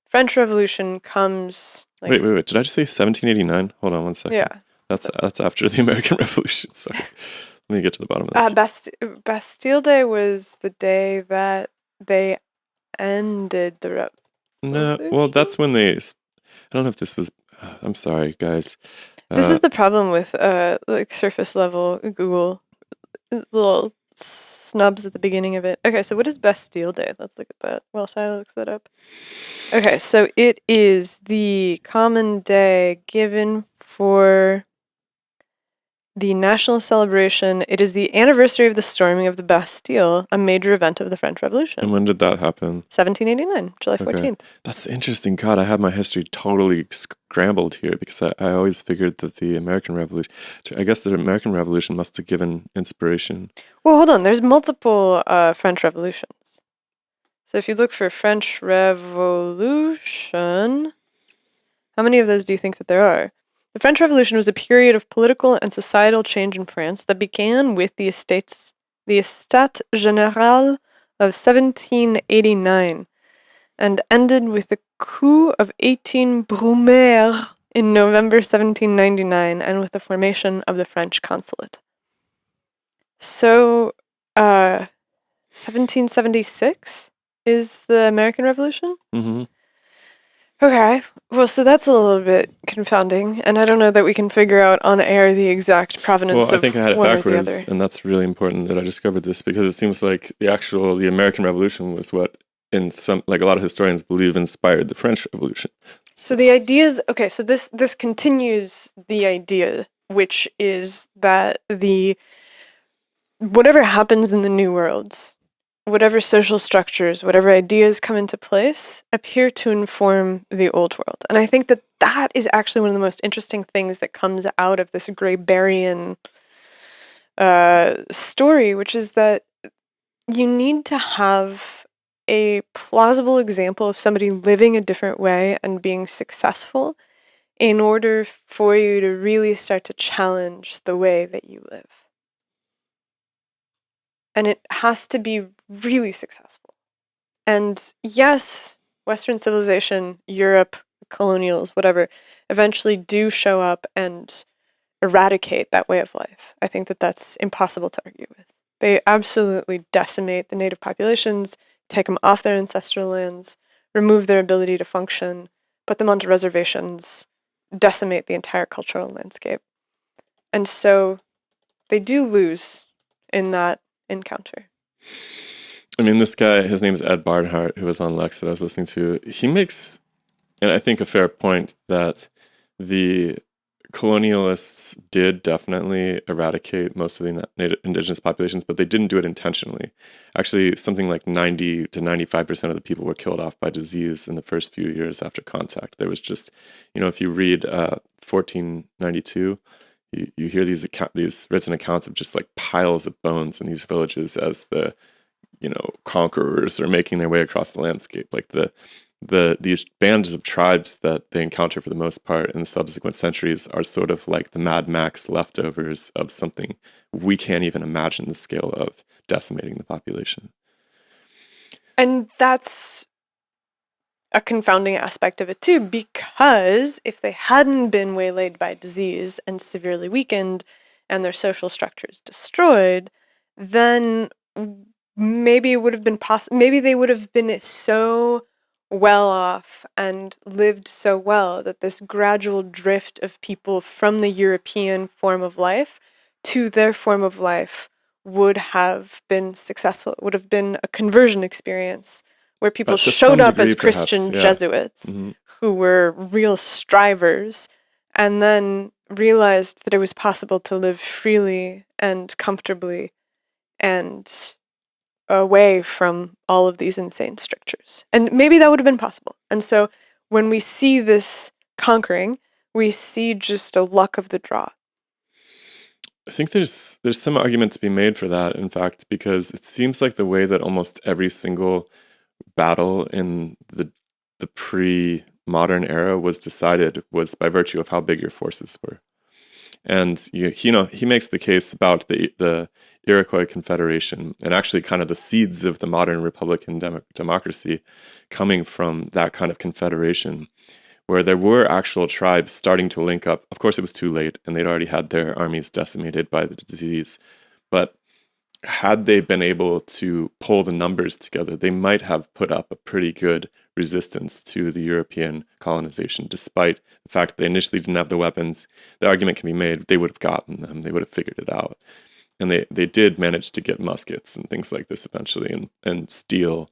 French Revolution comes like Wait. Did I just say 1789? Hold on one second. yeah. That's after the American Revolution. Sorry. Let me get to the bottom of that. Bastille Day was the day that they ended the No, well, that's when they. I don't know if this was. I'm sorry, guys. This is the problem with like surface level Google little snubs at the beginning of it. Okay, so what is Bastille Day? Let's look at that while Shiloh looks that up. Okay, so it is the common day given for the national celebration. It is the anniversary of the storming of the Bastille, a major event of the French Revolution. And when did that happen? 1789, July 14th. That's interesting. God, I had my history totally scrambled here because I always figured that the American Revolution, I guess the American Revolution must have given inspiration. Well, hold on. There's multiple French revolutions. So if you look for French Revolution, how many of those do you think that there are? The French Revolution was a period of political and societal change in France that began with the Estate Générale of 1789 and ended with the coup of 18 Brumaire in November 1799 and with the formation of the French consulate. So, 1776 is the American Revolution? Mm-hmm. Okay, well, so that's a little bit confounding, and I don't know that we can figure out on air the exact provenance Well, I think I had it one or the backwards, other. and that's really important that I discovered this because it seems like the American Revolution was what, in some, like a lot of historians believe, inspired the French Revolution. So the ideas, okay, so this continues the idea, which is that whatever happens in the New World, whatever social structures, whatever ideas come into place, appear to inform the Old World. And I think that that is actually one of the most interesting things that comes out of this Graeberian story, which is that you need to have a plausible example of somebody living a different way and being successful in order for you to really start to challenge the way that you live. And it has to be really successful. And yes, Western civilization, Europe, colonials, whatever, eventually do show up and eradicate that way of life. I think that that's impossible to argue with. They absolutely decimate the native populations, take them off their ancestral lands, remove their ability to function, put them onto reservations, decimate the entire cultural landscape. And so they do lose in that encounter. I mean, this guy, his name is Ed Barnhart, who was on Lex that I was listening to. He makes, and I think a fair point, that the colonialists did definitely eradicate most of the native indigenous populations, but they didn't do it intentionally. Actually, something like 90 to 95% of the people were killed off by disease in the first few years after contact. There was just, if you read 1492, you hear these written accounts of just like piles of bones in these villages as the conquerors are making their way across the landscape. Like these bands of tribes that they encounter for the most part in the subsequent centuries are sort of like the Mad Max leftovers of something we can't even imagine the scale of decimating the population. And that's a confounding aspect of it too, because if they hadn't been waylaid by disease and severely weakened and their social structures destroyed, then maybe it would have been maybe they would have been so well off and lived so well that this gradual drift of people from the European form of life to their form of life would have been successful. It would have been a conversion experience where people showed up as Christian Jesuits who were real strivers and then realized that it was possible to live freely and comfortably and away from all of these insane strictures. And maybe that would have been possible. And so when we see this conquering, we see just a luck of the draw. I think there's some argument to be made for that, in fact, because it seems like the way that almost every single battle in the modern era was decided was by virtue of how big your forces were. And he makes the case about the Iroquois Confederation and actually kind of the seeds of the modern Republican democracy coming from that kind of confederation, where there were actual tribes starting to link up. Of course, it was too late, and they'd already had their armies decimated by the disease. But had they been able to pull the numbers together, they might have put up a pretty good resistance to the European colonization, despite the fact that they initially didn't have the weapons. The argument can be made, they would have gotten them, they would have figured it out. And they did manage to get muskets and things like this eventually, and steel.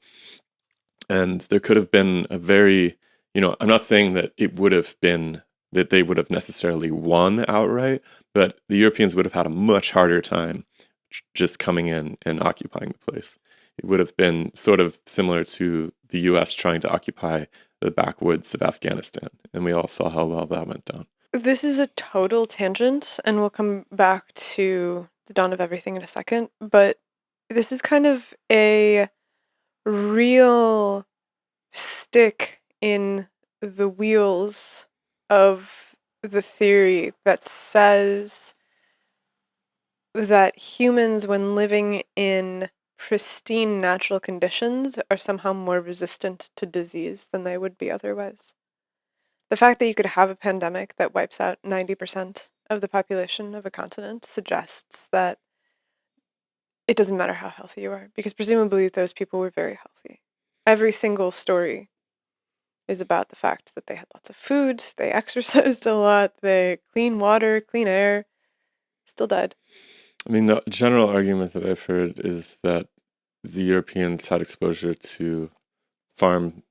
And there could have been a very, I'm not saying that it would have been that they would have necessarily won outright, but the Europeans would have had a much harder time just coming in and occupying the place. It would have been sort of similar to the US trying to occupy the backwoods of Afghanistan. And we all saw how well that went down. This is a total tangent, and we'll come back to the dawn of everything in a second, but this is kind of a real stick in the wheels of the theory that says that humans, when living in pristine natural conditions, are somehow more resistant to disease than they would be otherwise. The fact that you could have a pandemic that wipes out 90% of the population of a continent suggests that it doesn't matter how healthy you are, because presumably those people were very healthy. Every single story is about the fact that they had lots of food, they exercised a lot, they clean water, clean air, still died. I mean, the general argument that I've heard is that the Europeans had exposure to farm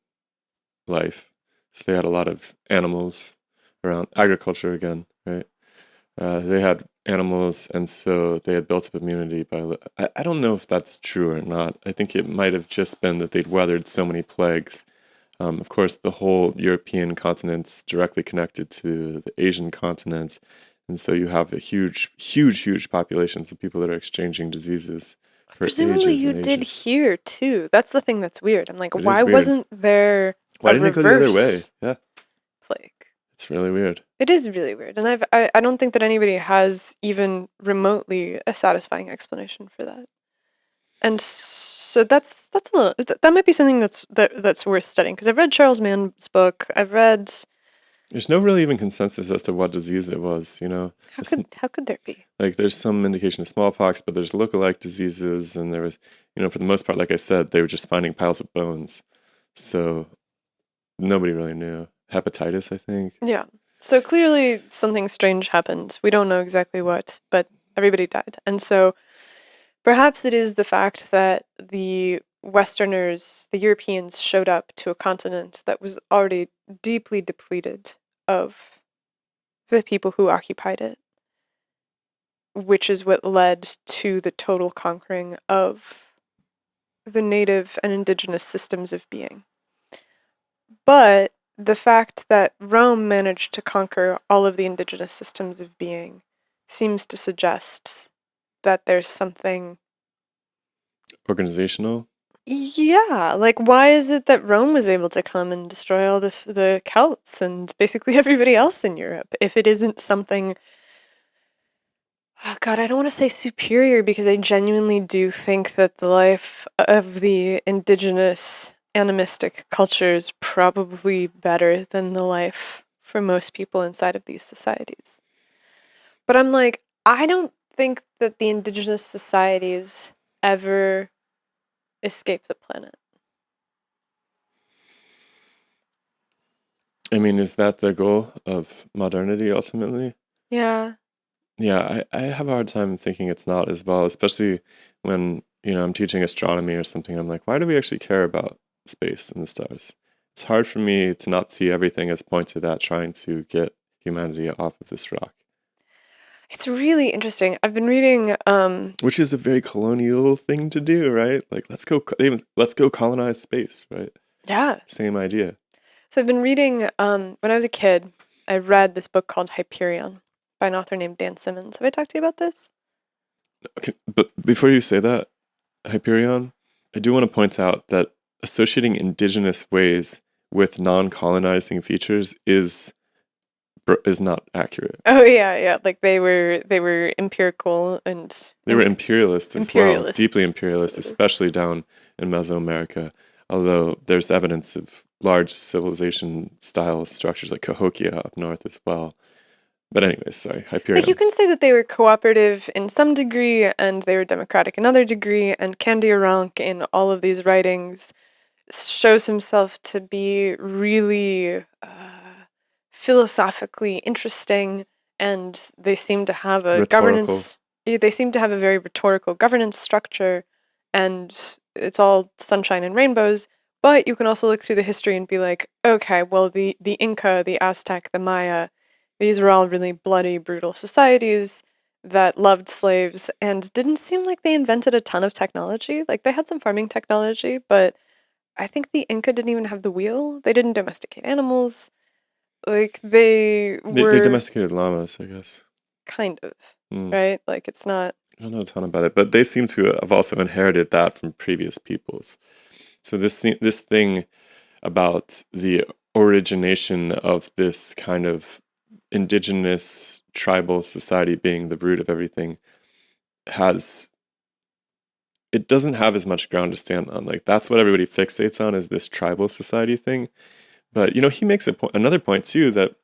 life. So they had a lot of animals around, agriculture again, right? They had animals, and so they had built up immunity by... I don't know if that's true or not. I think it might have just been that they'd weathered so many plagues. Of course, the whole European continent's directly connected to the Asian continent, and so you have a huge populations of people that are exchanging diseases for Presumably ages you and did ages. here too. That's the thing that's weird. I'm like, It is why weird. wasn't there Why a didn't it go the other way? reverse Yeah, plague? it's really weird. It is really weird, and I don't think that anybody has even remotely a satisfying explanation for that. And so that's a little, that might be something that's worth studying, because I've read Charles Mann's book. I've read... There's no really even consensus as to what disease it was, How could there be? Like, there's some indication of smallpox, but there's lookalike diseases, and there was, for the most part, like I said, they were just finding piles of bones. So nobody really knew. Hepatitis, I think. Yeah. So clearly something strange happened. We don't know exactly what, but everybody died. And so perhaps it is the fact that the Westerners, the Europeans, showed up to a continent that was already deeply depleted of the people who occupied it, which is what led to the total conquering of the native and indigenous systems of being. But the fact that Rome managed to conquer all of the indigenous systems of being seems to suggest that there's something Organizational. Yeah, like why is it that Rome was able to come and destroy all the Celts and basically everybody else in Europe, if it isn't something... Oh God, I don't want to say superior, because I genuinely do think that the life of the indigenous animistic culture is probably better than the life for most people inside of these societies. But I'm like, I don't think that the indigenous societies ever escape the planet. I mean, is that the goal of modernity ultimately? Yeah. Yeah, I have a hard time thinking it's not as well, especially when, I'm teaching astronomy or something. I'm like, why do we actually care about space and the stars? It's hard for me to not see everything as pointed at trying to get humanity off of this rock. It's really interesting. I've been reading Which is a very colonial thing to do, right? Like, let's go colonize space, right? Yeah. Same idea. So I've been reading when I was a kid, I read this book called Hyperion by an author named Dan Simmons. Have I talked to you about this? Okay, but before you say that, Hyperion, I do want to point out that associating indigenous ways with non-colonizing features is not accurate. Oh yeah. Like they were empirical and They were imperialist as well, Imperialist. deeply imperialist, especially down in Mesoamerica. Although there's evidence of large civilization-style structures like Cahokia up north as well. But anyways, sorry, Hyperion. Like you can say that they were cooperative in some degree and they were democratic in another degree, and Candiarank in all of these writings shows himself to be really philosophically interesting, and they seem to have a governance. They seem to have a very rhetorical governance structure, and it's all sunshine and rainbows. But you can also look through the history and be like, okay, well, the Inca, the Aztec, the Maya, these were all really bloody, brutal societies that loved slaves and didn't seem like they invented a ton of technology. Like they had some farming technology, but I think the Inca didn't even have the wheel. They didn't domesticate animals. Like they domesticated llamas, I guess. kind of, Mm. right? Like it's not. I don't know a ton about it, but they seem to have also inherited that from previous peoples. So this thing about the origination of this kind of indigenous tribal society being the root of everything it doesn't have as much ground to stand on. Like that's what everybody fixates on, is this tribal society thing. But he makes another point too, that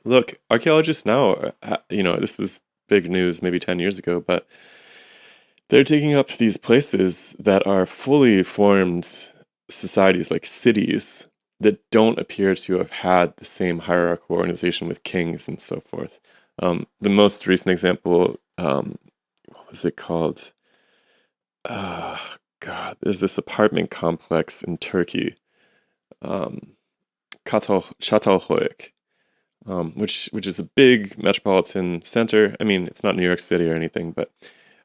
look, archaeologists now, this was big news maybe 10 years ago, but they're digging up these places that are fully formed societies, like cities, that don't appear to have had the same hierarchical organization with kings and so forth. The most recent example, what was it called? There's this apartment complex in Turkey, Çatalhöyük, which is a big metropolitan center. I mean, it's not New York City or anything, but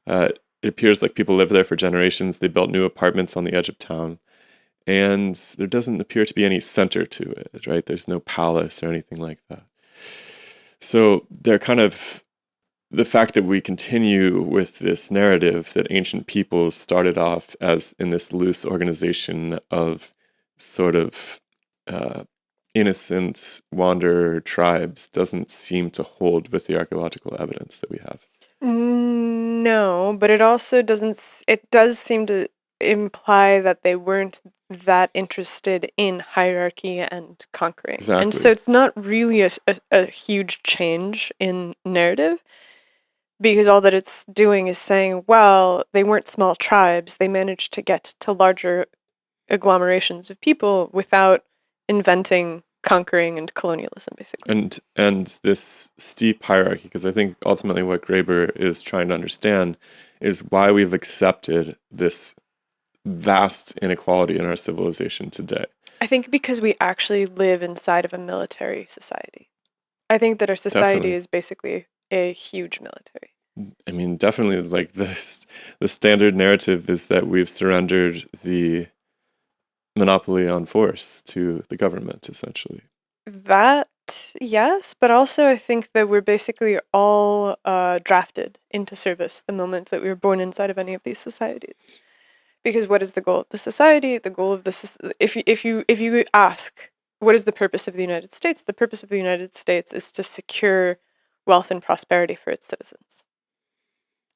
it appears like people live there for generations. They built new apartments on the edge of town, and there doesn't appear to be any center to it, right? There's no palace or anything like that. So they're kind of, the fact that we continue with this narrative that ancient peoples started off as in this loose organization of sort of innocent wanderer tribes doesn't seem to hold with the archaeological evidence that we have. No, but it also doesn't. It does seem to imply that they weren't that interested in hierarchy and conquering. Exactly. And so it's not really a huge change in narrative, because all that it's doing is saying, well, they weren't small tribes. They managed to get to larger agglomerations of people without inventing conquering and colonialism, basically. And this steep hierarchy, because I think ultimately what Graeber is trying to understand is why we've accepted this vast inequality in our civilization today. I think because we actually live inside of a military society. I think that our society Definitely. is basically a huge military. I mean, definitely, like the standard narrative is that we've surrendered the monopoly on force to the government, essentially. That, yes, but also I think that we're basically all drafted into service the moment that we were born inside of any of these societies. Because what is the goal of the society? The goal of if you ask, what is the purpose of the United States? The purpose of the United States is to secure wealth and prosperity for its citizens.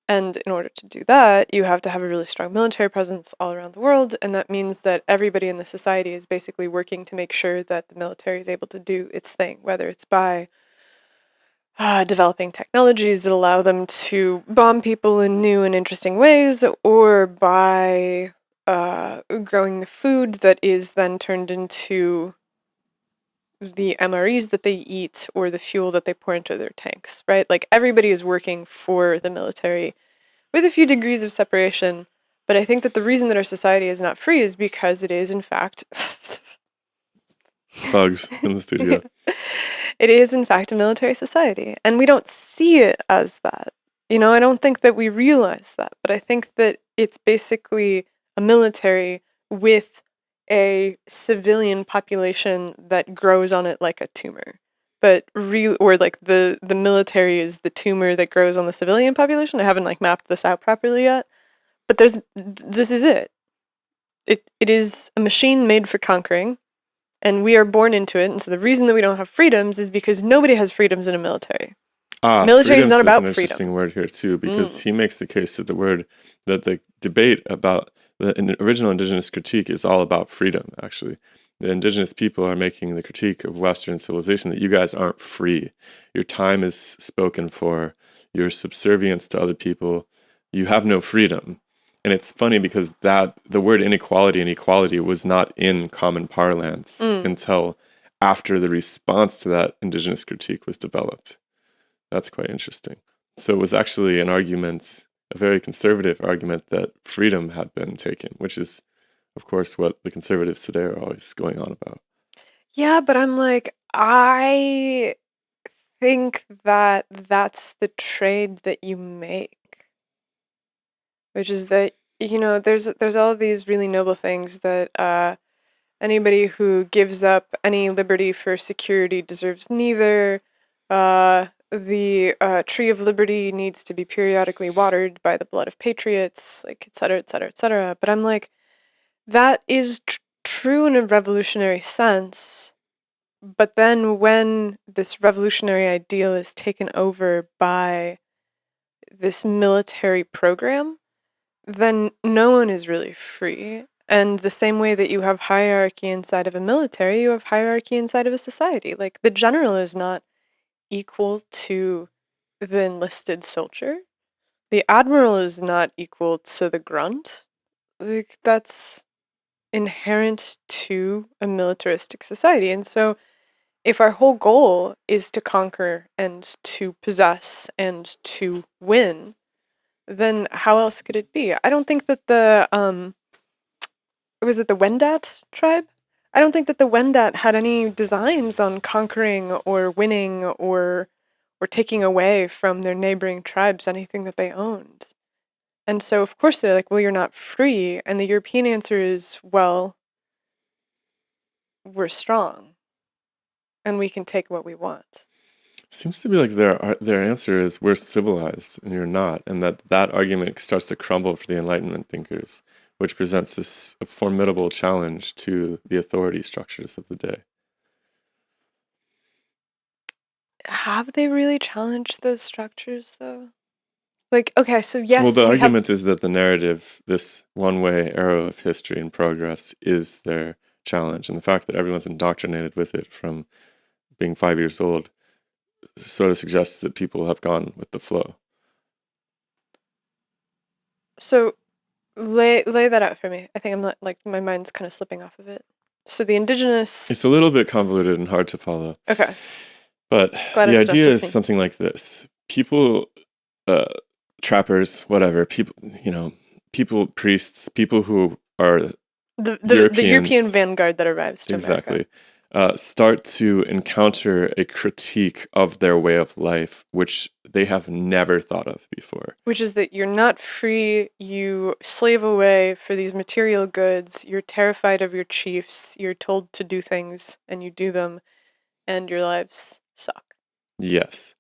And in order to do that, you have to have a really strong military presence all around the world, and that means that everybody in the society is basically working to make sure that the military is able to do its thing, whether it's by developing technologies that allow them to bomb people in new and interesting ways, or by growing the food that is then turned into the MREs that they eat or the fuel that they pour into their tanks, right? Like everybody is working for the military with a few degrees of separation. But I think that the reason that our society is not free is because it is, in fact, Bugs in the studio. it is, in fact, a military society. And we don't see it as that. I don't think that we realize that. But I think that it's basically a military with a civilian population that grows on it like a tumor. But or like the military is the tumor that grows on the civilian population. I haven't mapped this out properly yet. But this is it. It is a machine made for conquering, And we are born into it. And so the reason that we don't have freedoms is because nobody has freedoms in a military. Military is freedoms not about an freedom. interesting word here too, because he makes the case that the debate about the original Indigenous critique is all about freedom, actually. The Indigenous people are making the critique of Western civilization that you guys aren't free. Your time is spoken for. Your subservience to other people. You have no freedom. And it's funny because the word inequality and equality was not in common parlance until after the response to that Indigenous critique was developed. That's quite interesting. So it was actually an argument, a very conservative argument, that freedom had been taken, which is, of course, what the conservatives today are always going on about. Yeah, but I'm like, I think that that's the trade that you make, which is that, there's all of these really noble things that anybody who gives up any liberty for security deserves neither. The tree of liberty needs to be periodically watered by the blood of patriots, like, et cetera, et cetera, et cetera. But I'm like, that is true in a revolutionary sense. But then when this revolutionary ideal is taken over by this military program, then no one is really free. And the same way that you have hierarchy inside of a military, you have hierarchy inside of a society. Like, the general is not equal to the enlisted soldier. The admiral is not equal to the grunt. Like, that's inherent to a militaristic society. And so if our whole goal is to conquer and to possess and to win, then how else could it be? I don't think that was it the Wendat tribe? I don't think that the Wendat had any designs on conquering or winning or taking away from their neighboring tribes anything that they owned. And so of course they're like, well, you're not free. And the European answer is, well, we're strong and we can take what we want. Seems to be like their answer is we're civilized and you're not, and that argument starts to crumble for the Enlightenment thinkers, which presents this a formidable challenge to the authority structures of the day. Have they really challenged those structures though? Like, okay, so yes, well, the argument is that the narrative, this one-way arrow of history and progress, is their challenge, and the fact that everyone's indoctrinated with it from being 5 years old sort of suggests that people have gone with the flow. So lay that out for me. I think I'm not, like, my mind's kind of slipping off of it. So the Indigenous... It's a little bit convoluted and hard to follow. Okay. But Glad the I stopped idea is listening. something like this. People, trappers, whatever, people, priests, people who are The Europeans, European vanguard that arrives to exactly, America. start to encounter a critique of their way of life, which they have never thought of before. Which is that you're not free, you slave away for these material goods, you're terrified of your chiefs, you're told to do things, and you do them, and your lives suck. Yes.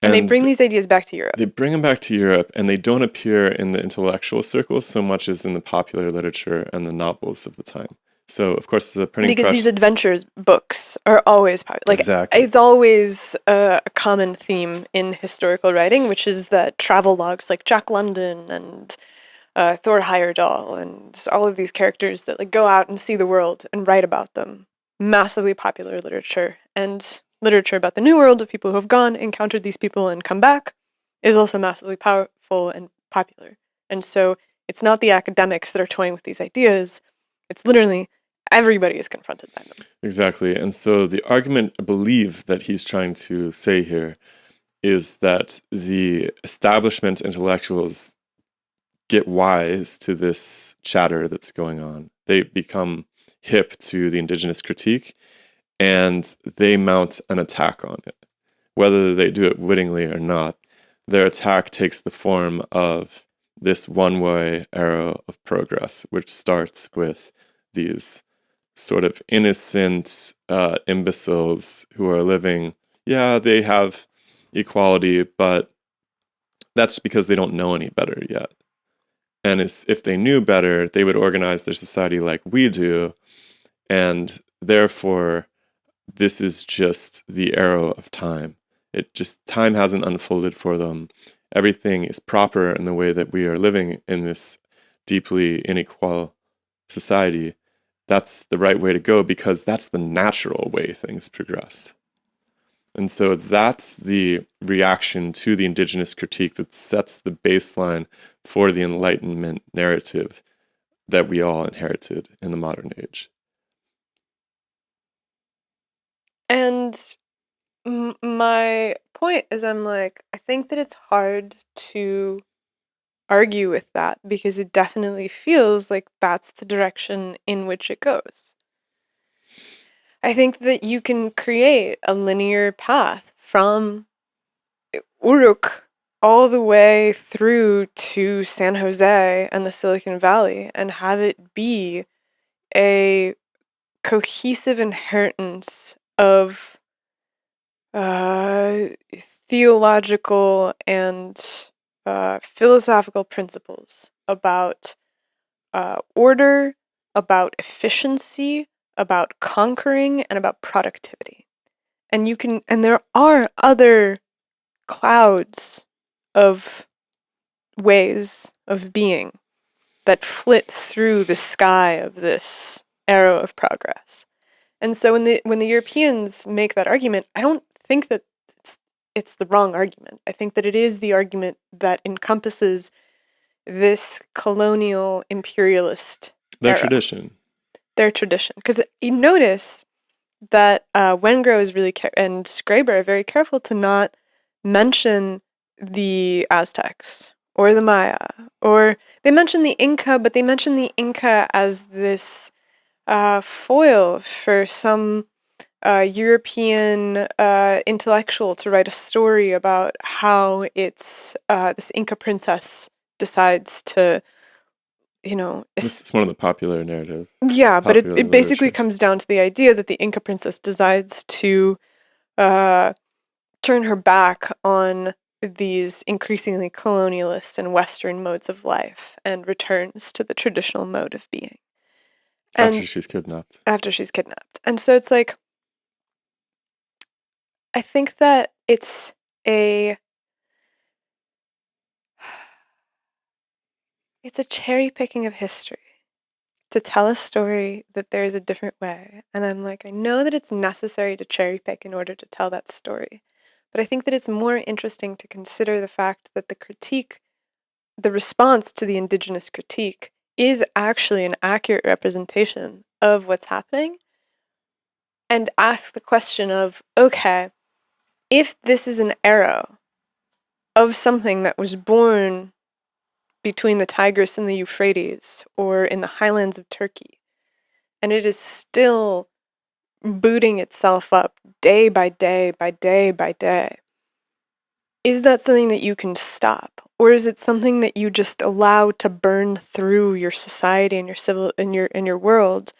And they bring these ideas back to Europe. They bring them back to Europe, and they don't appear in the intellectual circles so much as in the popular literature and the novels of the time. So, of course, the printing because press... these adventures books are always popular. Like, exactly. It's always a common theme in historical writing, which is that travel logs like Jack London and Thor Heyerdahl and all of these characters that, like, go out and see the world and write about them. Massively popular literature. And literature about the New World of people who have gone, encountered these people, and come back is also massively powerful and popular. And so it's not the academics that are toying with these ideas. It's literally everybody is confronted by them. Exactly. And so the argument, I believe, that he's trying to say here is that the establishment intellectuals get wise to this chatter that's going on. They become hip to the Indigenous critique, and they mount an attack on it. Whether they do it wittingly or not, their attack takes the form of this one-way arrow of progress, which starts with these sort of innocent imbeciles who are living, they have equality, but that's because they don't know any better yet. And if they knew better, they would organize their society like we do, and therefore, this is just the arrow of time. Time hasn't unfolded for them. Everything is proper in the way that we are living in this deeply unequal society. That's the right way to go because that's the natural way things progress. And so that's the reaction to the Indigenous critique that sets the baseline for the Enlightenment narrative that we all inherited in the modern age. And my point is, I think that it's hard to argue with that because it definitely feels like that's the direction in which it goes. I think that you can create a linear path from Uruk all the way through to San Jose and the Silicon Valley and have it be a cohesive inheritance of theological and philosophical principles about order, about efficiency, about conquering, and about productivity. And there are other clouds of ways of being that flit through the sky of this arrow of progress. And so when the Europeans make that argument, I don't think that it's the wrong argument. I think that it is the argument that encompasses this colonial imperialist Their era. tradition. Their tradition. Because you notice that Wengrow is really and Graeber are very careful to not mention the Aztecs or the Maya, or they mention the Inca, but they mention the Inca as this foil for some European intellectual to write a story about how it's this Inca princess decides to, This is one of the popular narrative. Yeah, but popular it basically literatures. comes down to the idea that the Inca princess decides to turn her back on these increasingly colonialist and Western modes of life and returns to the traditional mode of being. After she's kidnapped. After she's kidnapped. And so it's like, I think that it's a cherry picking of history to tell a story that there's a different way. And I'm like, I know that it's necessary to cherry pick in order to tell that story. But I think that it's more interesting to consider the fact that the response to the Indigenous critique is actually an accurate representation of what's happening, and ask the question of, okay, if this is an arrow of something that was born between the Tigris and the Euphrates or in the highlands of Turkey, and it is still booting itself up day by day by day by day, is that something that you can stop? Or is it something that you just allow to burn through your society and your world,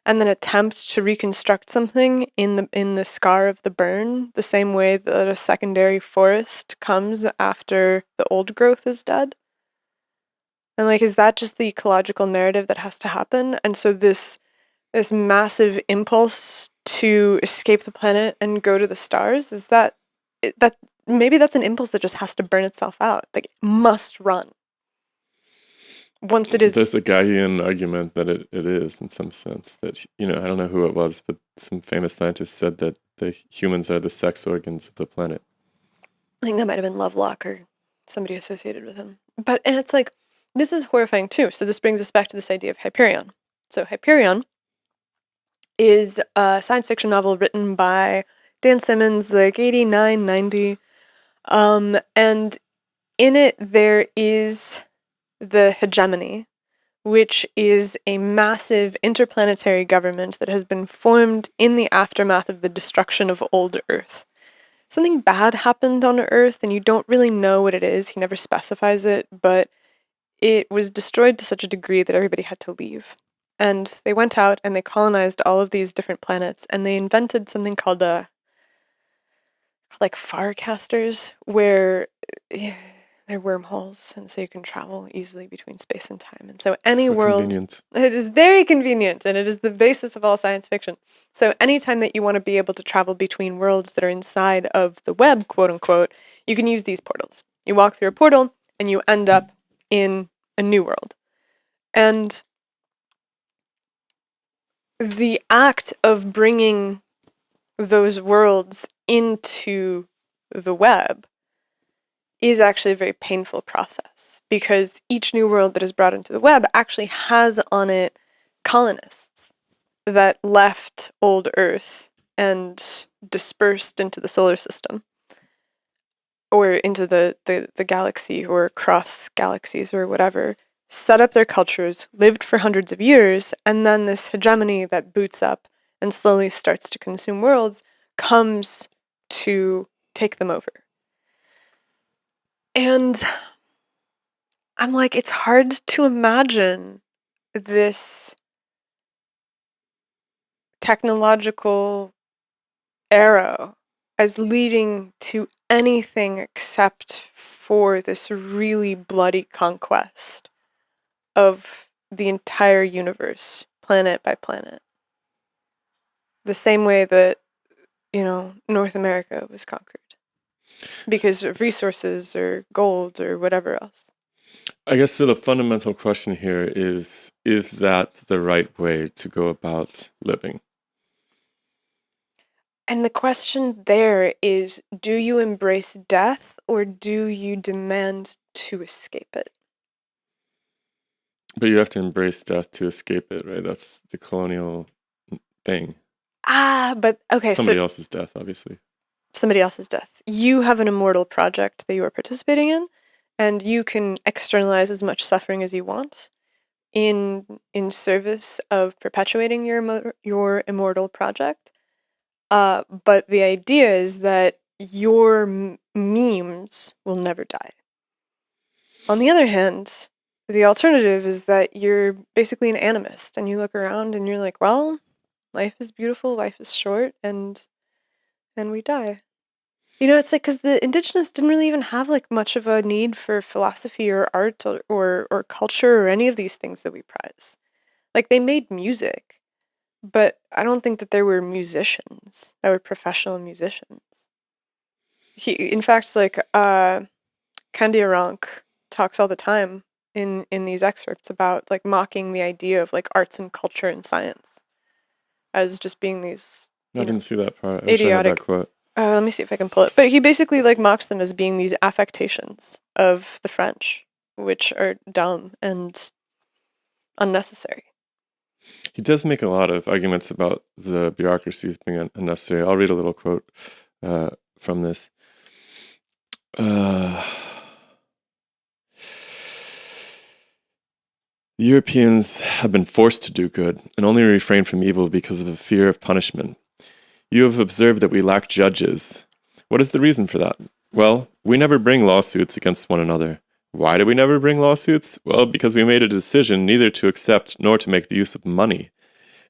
and then attempt to reconstruct something in the scar of the burn, the same way that a secondary forest comes after the old growth is dead? And is that just the ecological narrative that has to happen? And so this massive impulse to escape the planet and go to the stars, is that maybe that's an impulse that just has to burn itself out. It must run. Once it is... There's a Gaian argument that it is, in some sense, that, I don't know who it was, but some famous scientist said that the humans are the sex organs of the planet. I think that might have been Lovelock or somebody associated with him. And it's like, this is horrifying too. So this brings us back to this idea of Hyperion. So Hyperion is a science fiction novel written by Dan Simmons, 89, 90. And in it, there is the hegemony, which is a massive interplanetary government that has been formed in the aftermath of the destruction of old Earth. Something bad happened on Earth, and you don't really know what it is. He never specifies it, but it was destroyed to such a degree that everybody had to leave. And they went out and they colonized all of these different planets, and they invented something called farcasters, where they're wormholes, and so you can travel easily between space and time. And so any How world, convenient. it is very convenient, and it is the basis of all science fiction. So anytime that you want to be able to travel between worlds that are inside of the web, quote unquote, you can use these portals. You walk through a portal, and you end up in a new world. And the act of bringing those worlds into the web is actually a very painful process, because each new world that is brought into the web actually has on it colonists that left old Earth and dispersed into the solar system, or into the galaxy, or across galaxies, or whatever, set up their cultures, lived for hundreds of years, and then this hegemony that boots up and slowly starts to consume worlds comes to take them over. And I'm like, it's hard to imagine this technological era as leading to anything except for this really bloody conquest of the entire universe, planet by planet. The same way that, North America was conquered because of resources or gold or whatever else. I guess so the fundamental question here is that the right way to go about living? And the question there is, do you embrace death or do you demand to escape it? But you have to embrace death to escape it, right? That's the colonial thing. But okay, Somebody so else's death, obviously. somebody else's death. You have an immortal project that you are participating in, and you can externalize as much suffering as you want in service of perpetuating your immortal project. But the idea is that your memes will never die. On the other hand, the alternative is that you're basically an animist, and you look around and you're like, well, life is beautiful, life is short, and we die. It's like, because the Indigenous didn't really even have like much of a need for philosophy or art or culture or any of these things that we prize. Like, they made music, but I don't think that there were musicians that were professional musicians. In fact, like, Kandiaronk talks all the time in these excerpts about like mocking the idea of like arts and culture and science as just being these I didn't see that part. I wish I had idiotic. that quote. Let me see if I can pull it. But he basically like mocks them as being these affectations of the French, which are dumb and unnecessary. He does make a lot of arguments about the bureaucracies being unnecessary. I'll read a little quote from this. The Europeans have been forced to do good and only refrain from evil because of a fear of punishment. You have observed that we lack judges. What is the reason for that? Well, we never bring lawsuits against one another. Why do we never bring lawsuits? Well, because we made a decision neither to accept nor to make the use of money.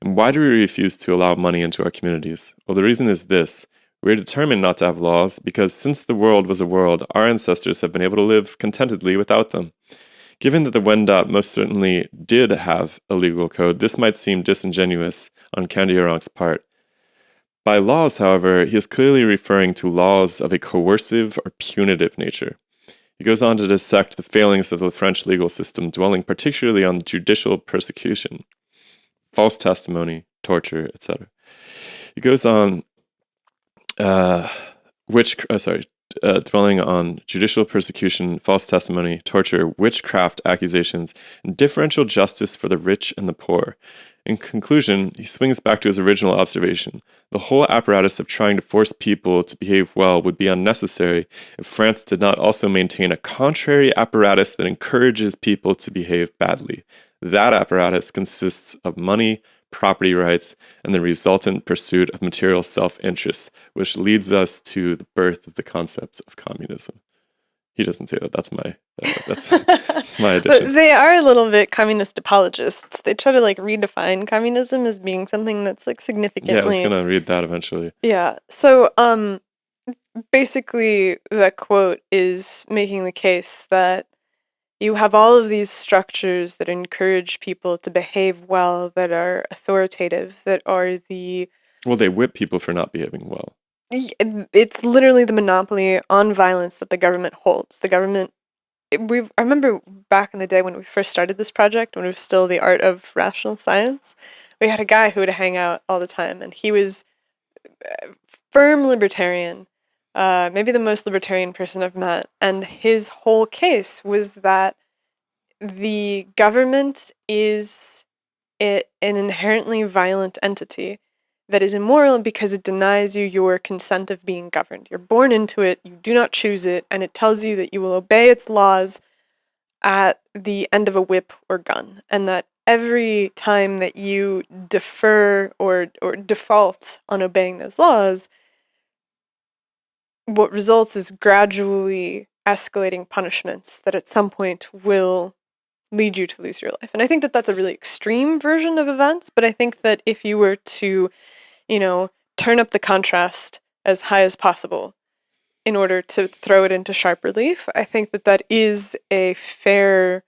And why do we refuse to allow money into our communities? Well, the reason is this. We are determined not to have laws because since the world was a world, our ancestors have been able to live contentedly without them. Given that the Wendat most certainly did have a legal code, this might seem disingenuous on Kandiaronk's part. By laws, however, he is clearly referring to laws of a coercive or punitive nature. He goes on to dissect the failings of the French legal system, dwelling particularly on judicial persecution, false testimony, torture, etc. He goes on, dwelling on judicial persecution, false testimony, torture, witchcraft accusations, and differential justice for the rich and the poor. In conclusion, he swings back to his original observation. The whole apparatus of trying to force people to behave well would be unnecessary if France did not also maintain a contrary apparatus that encourages people to behave badly. That apparatus consists of money, property rights, and the resultant pursuit of material self-interest, which leads us to the birth of the concept of communism. He doesn't say that. That's my addition. But they are a little bit communist apologists. They try to like redefine communism as being something that's like significantly. Yeah, I was gonna read that eventually. Yeah. So basically, that quote is making the case that you have all of these structures that encourage people to behave well, that are authoritative, that are Well, they whip people for not behaving well. it's literally the monopoly on violence that the government holds. The government, I remember back in the day when we first started this project, when it was still the art of rational science, we had a guy who would hang out all the time, and he was firm libertarian, maybe the most libertarian person I've met. And his whole case was that the government is an inherently violent entity that is immoral because it denies you your consent of being governed. You're born into it, you do not choose it, and it tells you that you will obey its laws at the end of a whip or gun, and that every time that you defer or default on obeying those laws, what results is gradually escalating punishments that at some point will lead you to lose your life. And I think that that's a really extreme version of events, but I think that if you were to, turn up the contrast as high as possible in order to throw it into sharp relief, I think that that is a fair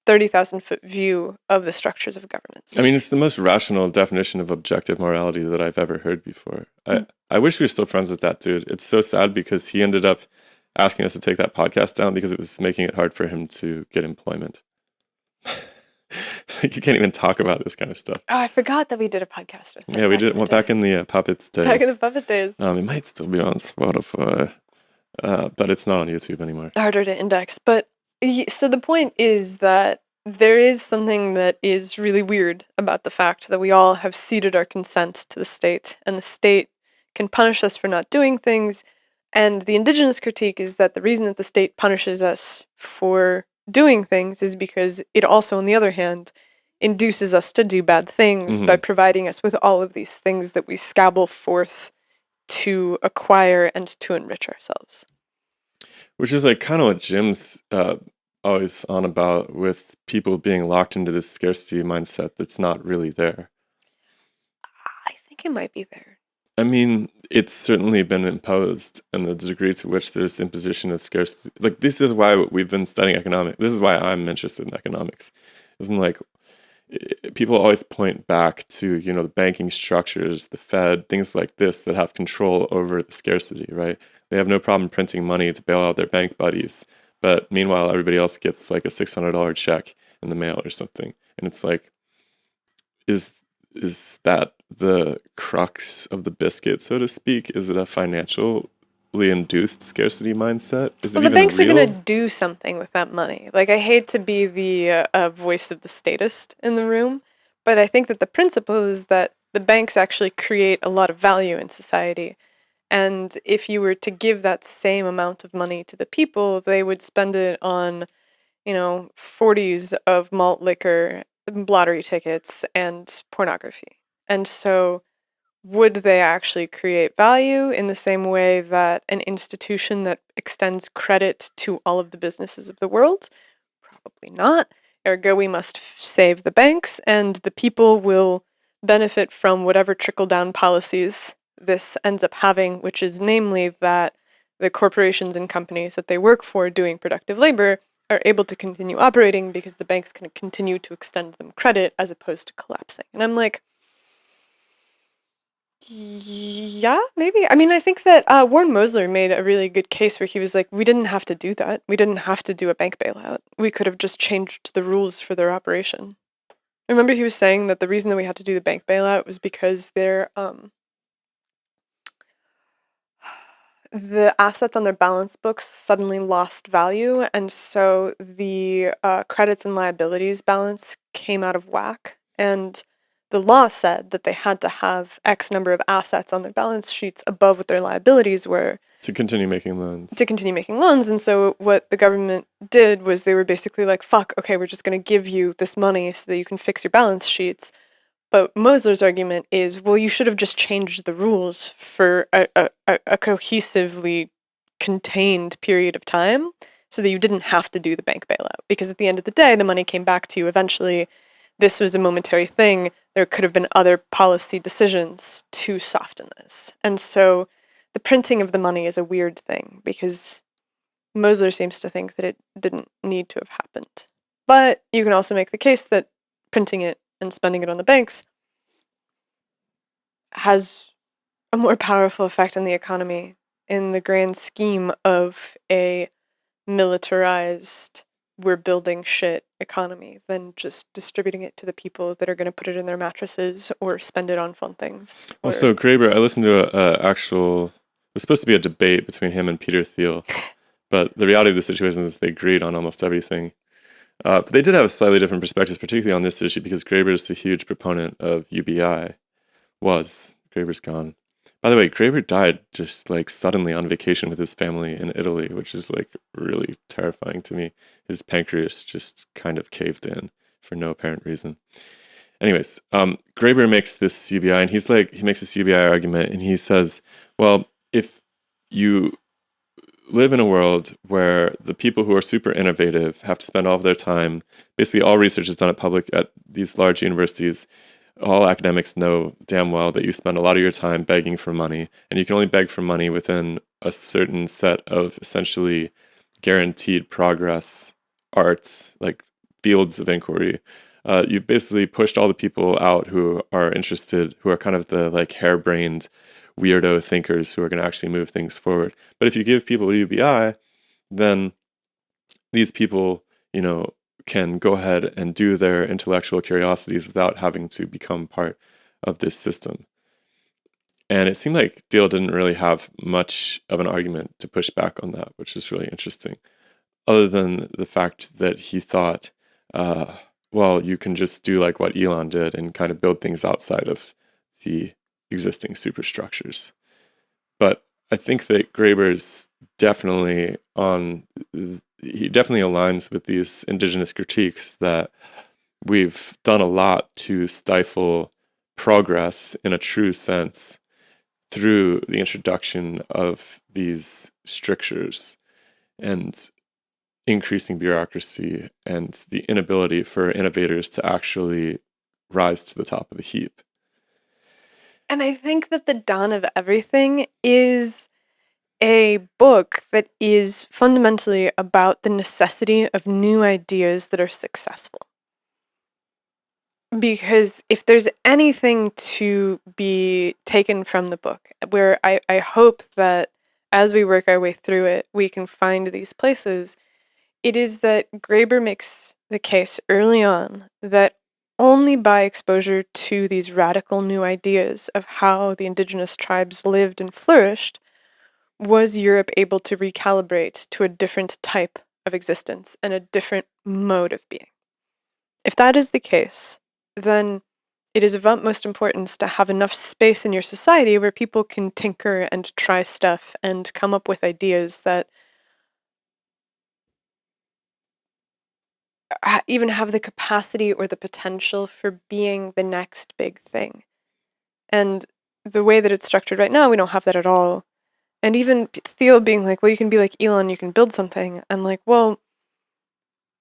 30,000-foot view of the structures of governance. I mean, it's the most rational definition of objective morality that I've ever heard before. I wish we were still friends with that dude. It's so sad because he ended up asking us to take that podcast down because it was making it hard for him to get employment. Like, you can't even talk about this kind of stuff. Oh, I forgot that we did a podcast with him. Yeah, we did one back in the Puppets days. Back in the Puppet days. It might still be on Spotify, but it's not on YouTube anymore. Harder to index. But so the point is that there is something that is really weird about the fact that we all have ceded our consent to the state, and the state can punish us for not doing things. And the Indigenous critique is that the reason that the state punishes us for doing things is because it also, on the other hand, induces us to do bad things by providing us with all of these things that we scabble forth to acquire and to enrich ourselves. Which is like kind of what Jim's always on about, with people being locked into this scarcity mindset that's not really there. I think it might be there. I mean, it's certainly been imposed, and the degree to which there's imposition of scarcity. Like, this is why we've been studying economics. This is why I'm interested in economics. I'm like, people always point back to, the banking structures, the Fed, things like this that have control over the scarcity, right? They have no problem printing money to bail out their bank buddies. But meanwhile, everybody else gets like a $600 check in the mail or something. And it's like, is that the crux of the biscuit, so to speak? Is it a financially induced scarcity mindset? Is well, it the banks real? are going to do something with that money. Like, I hate to be the voice of the statist in the room, but I think that the principle is that the banks actually create a lot of value in society. And if you were to give that same amount of money to the people, they would spend it on, 40s of malt liquor, lottery tickets, and pornography. And so would they actually create value in the same way that an institution that extends credit to all of the businesses of the world? Probably not. Ergo, we must save the banks, and the people will benefit from whatever trickle-down policies this ends up having, which is namely that the corporations and companies that they work for doing productive labor are able to continue operating because the banks can continue to extend them credit as opposed to collapsing. And I'm like, yeah, maybe. I mean, I think that Warren Mosler made a really good case where he was like, we didn't have to do that. We didn't have to do a bank bailout. We could have just changed the rules for their operation. I remember he was saying that the reason that we had to do the bank bailout was because the assets on their balance books suddenly lost value, and so the credits and liabilities balance came out of whack, and the law said that they had to have X number of assets on their balance sheets above what their liabilities were to continue making loans. And so what the government did was they were basically like, fuck, okay, we're just going to give you this money so that you can fix your balance sheets. But Mosler's argument is, well, you should have just changed the rules for a cohesively contained period of time so that you didn't have to do the bank bailout. Because at the end of the day, the money came back to you eventually. This was a momentary thing. There could have been other policy decisions to soften this. And so the printing of the money is a weird thing because Mosler seems to think that it didn't need to have happened. But you can also make the case that printing it and spending it on the banks has a more powerful effect on the economy in the grand scheme of a militarized, we're building shit economy than just distributing it to the people that are going to put it in their mattresses or spend it on fun things. Well, so Graeber, I listened to it was supposed to be a debate between him and Peter Thiel, but the reality of the situation is they agreed on almost everything. But they did have a slightly different perspectives, particularly on this issue, because Graeber is a huge proponent of UBI. Graeber's gone. By the way, Graeber died just like suddenly on vacation with his family in Italy, which is like really terrifying to me. His pancreas just kind of caved in for no apparent reason. Anyways, Graeber makes this UBI, and he makes this UBI argument, and he says, well, if you live in a world where the people who are super innovative have to spend all of their time, basically all research is done at these large universities, all academics know damn well that you spend a lot of your time begging for money, and you can only beg for money within a certain set of essentially guaranteed progress arts, like fields of inquiry. You've basically pushed all the people out who are interested, who are kind of the like harebrained weirdo thinkers who are going to actually move things forward. But if you give people UBI, then these people, can go ahead and do their intellectual curiosities without having to become part of this system. And it seemed like Thiel didn't really have much of an argument to push back on that, which is really interesting. Other than the fact that he thought, well, you can just do like what Elon did and kind of build things outside of the existing superstructures. But I think that Graeber's definitely he definitely aligns with these indigenous critiques that we've done a lot to stifle progress in a true sense through the introduction of these strictures and increasing bureaucracy and the inability for innovators to actually rise to the top of the heap. And I think that The Dawn of Everything is a book that is fundamentally about the necessity of new ideas that are successful. Because if there's anything to be taken from the book, where I hope that as we work our way through it, we can find these places, it is that Graeber makes the case early on that only by exposure to these radical new ideas of how the indigenous tribes lived and flourished was Europe able to recalibrate to a different type of existence and a different mode of being. If that is the case, then it is of utmost importance to have enough space in your society where people can tinker and try stuff and come up with ideas that even have the capacity or the potential for being the next big thing. And the way that it's structured right now, we don't have that at all. And even Thiel being like, well, you can be like Elon, you can build something. I'm like, well,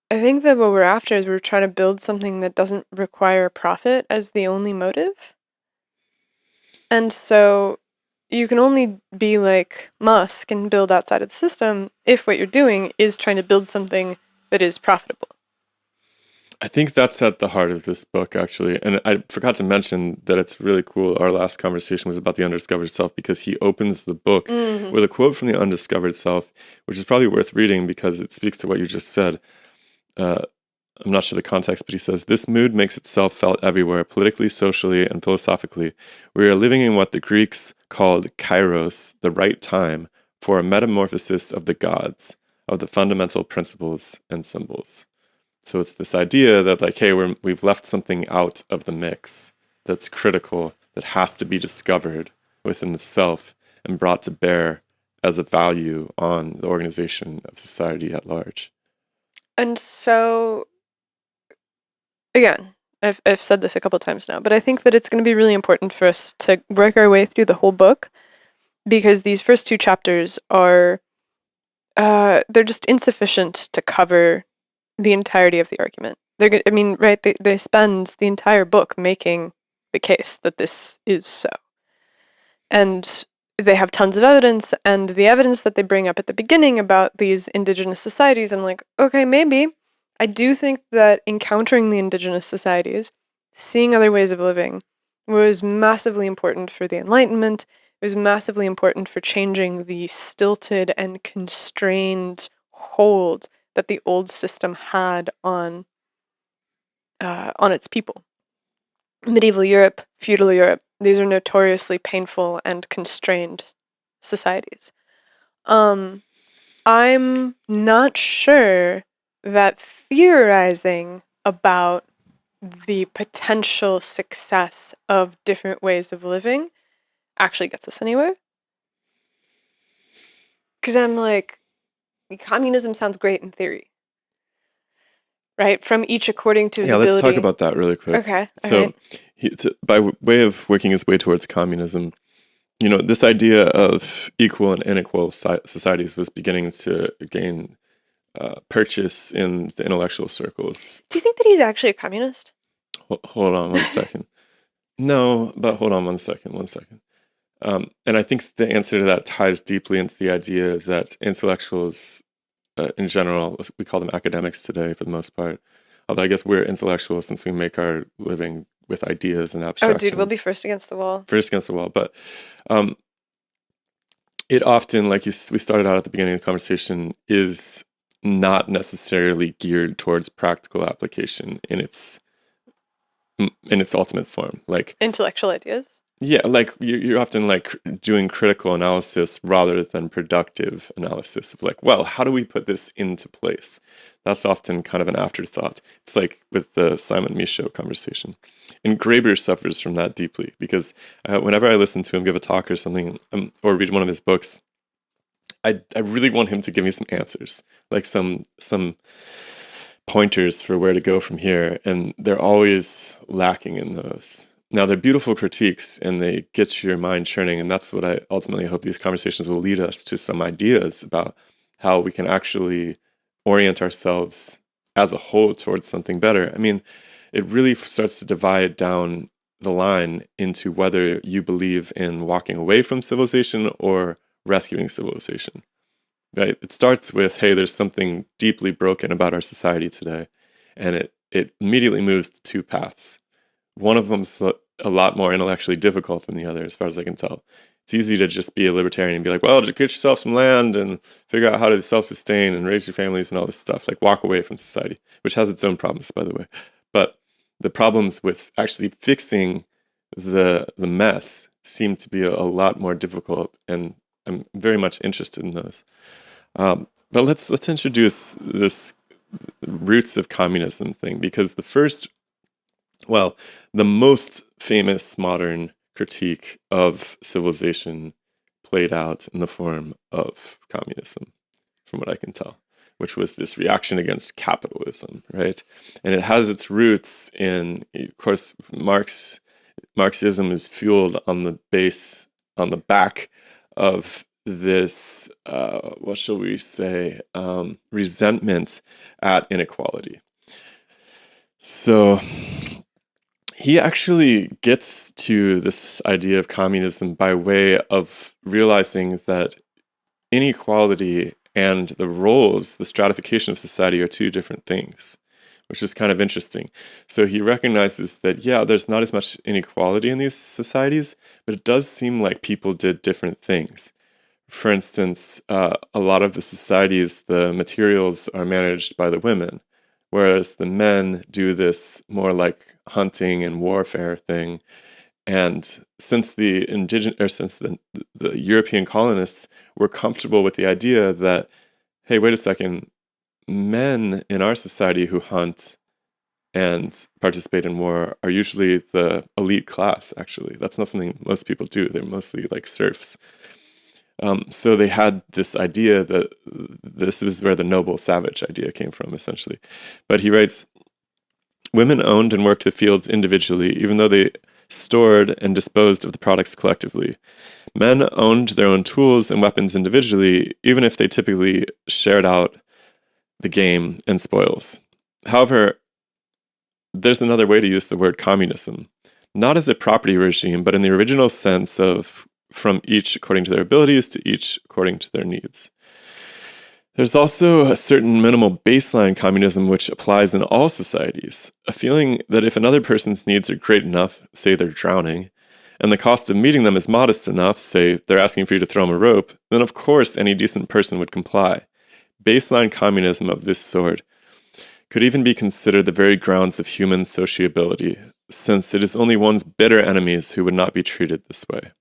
I think that what we're after is we're trying to build something that doesn't require profit as the only motive. And so you can only be like Musk and build outside of the system if what you're doing is trying to build something that is profitable. I think that's at the heart of this book, actually. And I forgot to mention that it's really cool. Our last conversation was about the undiscovered self because he opens the book with a quote from the undiscovered self, which is probably worth reading because it speaks to what you just said. I'm not sure the context, but he says, "This mood makes itself felt everywhere, politically, socially, and philosophically. We are living in what the Greeks called kairos, the right time, for a metamorphosis of the gods, of the fundamental principles and symbols." So it's this idea that like, hey, we've left something out of the mix that's critical, that has to be discovered within the self and brought to bear as a value on the organization of society at large. And so, again, I've said this a couple times now, but I think that it's going to be really important for us to work our way through the whole book because these first two chapters are, they're just insufficient to cover the entirety of the argument. They spend the entire book making the case that this is so. And they have tons of evidence, and the evidence that they bring up at the beginning about these indigenous societies, I'm like, okay, maybe. I do think that encountering the indigenous societies, seeing other ways of living, was massively important for the Enlightenment. It was massively important for changing the stilted and constrained hold that the old system had on its people. Medieval Europe, feudal Europe, these are notoriously painful and constrained societies. I'm not sure that theorizing about the potential success of different ways of living actually gets us anywhere. Because I'm like, communism sounds great in theory, right? From each according to his ability. Let's talk about that really quick. Okay. So, by way of working his way towards communism, this idea of equal and unequal societies was beginning to gain purchase in the intellectual circles. Do you think that he's actually a communist? Hold on one second. No, but hold on one second. And I think the answer to that ties deeply into the idea that intellectuals, in general, we call them academics today for the most part, although I guess we're intellectuals since we make our living with ideas and abstractions. Oh, dude, we'll be first against the wall. But it often, like we started out at the beginning of the conversation, is not necessarily geared towards practical application in its ultimate form. Like intellectual ideas? Yeah, like you're often like doing critical analysis rather than productive analysis of like, well, how do we put this into place? That's often kind of an afterthought. It's like with the Simon Michaud conversation. And Graeber suffers from that deeply because whenever I listen to him give a talk or something, or read one of his books, I really want him to give me some answers, like some pointers for where to go from here, and they're always lacking in those. Now, they're beautiful critiques, and they get your mind churning, and that's what I ultimately hope these conversations will lead us to some ideas about how we can actually orient ourselves as a whole towards something better. I mean, it really starts to divide down the line into whether you believe in walking away from civilization or rescuing civilization, right? It starts with, hey, there's something deeply broken about our society today, and it immediately moves to two paths. One of them's a lot more intellectually difficult than the other, as far as I can tell. It's easy to just be a libertarian and be like, well, just get yourself some land and figure out how to self-sustain and raise your families and all this stuff. Like, walk away from society, which has its own problems, by the way. But the problems with actually fixing the mess seem to be a lot more difficult, and I'm very much interested in those. But let's introduce this roots of communism thing, because the most famous modern critique of civilization played out in the form of communism, from what I can tell, which was this reaction against capitalism, right? And it has its roots in, of course, Marxism is fueled on the back of this, what shall we say, resentment at inequality. So he actually gets to this idea of communism by way of realizing that inequality and the roles, the stratification of society, are two different things, which is kind of interesting. So he recognizes that, yeah, there's not as much inequality in these societies, but it does seem like people did different things. For instance, a lot of the societies, the materials are managed by the women, whereas the men do this more like hunting and warfare thing. And since the European colonists were comfortable with the idea that, hey, wait a second, men in our society who hunt and participate in war are usually the elite class, actually. That's not something most people do. They're mostly like serfs. So they had this idea that this is where the noble savage idea came from, essentially. But he writes, women owned and worked the fields individually, even though they stored and disposed of the products collectively. Men owned their own tools and weapons individually, even if they typically shared out the game and spoils. However, there's another way to use the word communism, not as a property regime, but in the original sense of from each according to their abilities to each according to their needs. There's also a certain minimal baseline communism which applies in all societies, a feeling that if another person's needs are great enough, say they're drowning, and the cost of meeting them is modest enough, say they're asking for you to throw them a rope, then of course any decent person would comply. Baseline communism of this sort could even be considered the very grounds of human sociability, since it is only one's bitter enemies who would not be treated this way.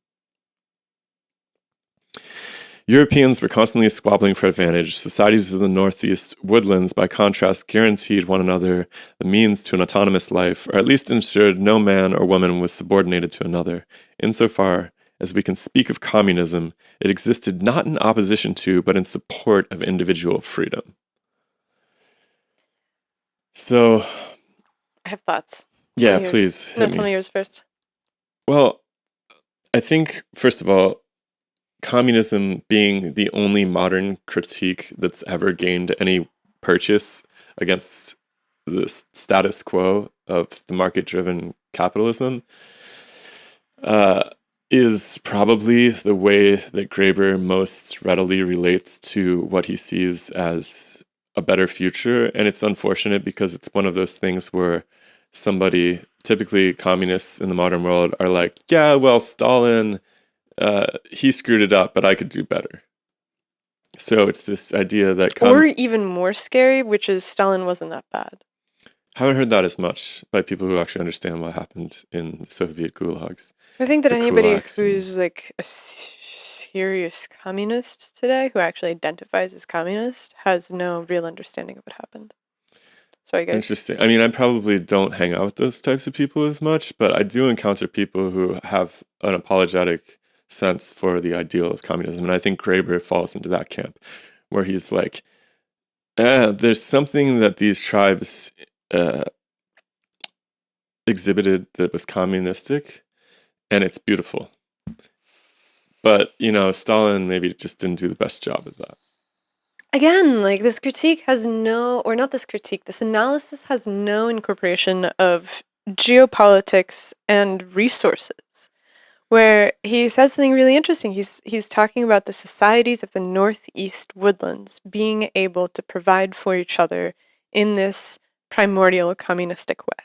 Europeans were constantly squabbling for advantage. Societies of the Northeast woodlands, by contrast, guaranteed one another the means to an autonomous life, or at least ensured no man or woman was subordinated to another. Insofar as we can speak of communism, it existed not in opposition to, but in support of individual freedom. So, I have thoughts. yeah, Tell me yours. please No, hit tell me. me yours first. Well, I think, first of all, communism being the only modern critique that's ever gained any purchase against the status quo of the market-driven capitalism is probably the way that Graeber most readily relates to what he sees as a better future. And it's unfortunate because it's one of those things where somebody, typically communists in the modern world, are like, yeah, well, Stalin, he screwed it up, but I could do better. So it's this idea that Or even more scary, which is Stalin wasn't that bad. haven't heard that as much by people who actually understand what happened in the Soviet gulags. I think that The anybody kulaks who's like a serious communist today, who actually identifies as communist, has no real understanding of what happened. Sorry, guys. Interesting. I mean, I probably don't hang out with those types of people as much, but I do encounter people who have an apologetic sense for the ideal of communism. And I think Graeber falls into that camp, where he's like, there's something that these tribes exhibited that was communistic, and it's beautiful. But, Stalin maybe just didn't do the best job of that. Again, like this critique has no, or not this critique, this analysis has no incorporation of geopolitics and resources. Where he says something really interesting. He's talking about the societies of the Northeast woodlands being able to provide for each other in this primordial communistic way.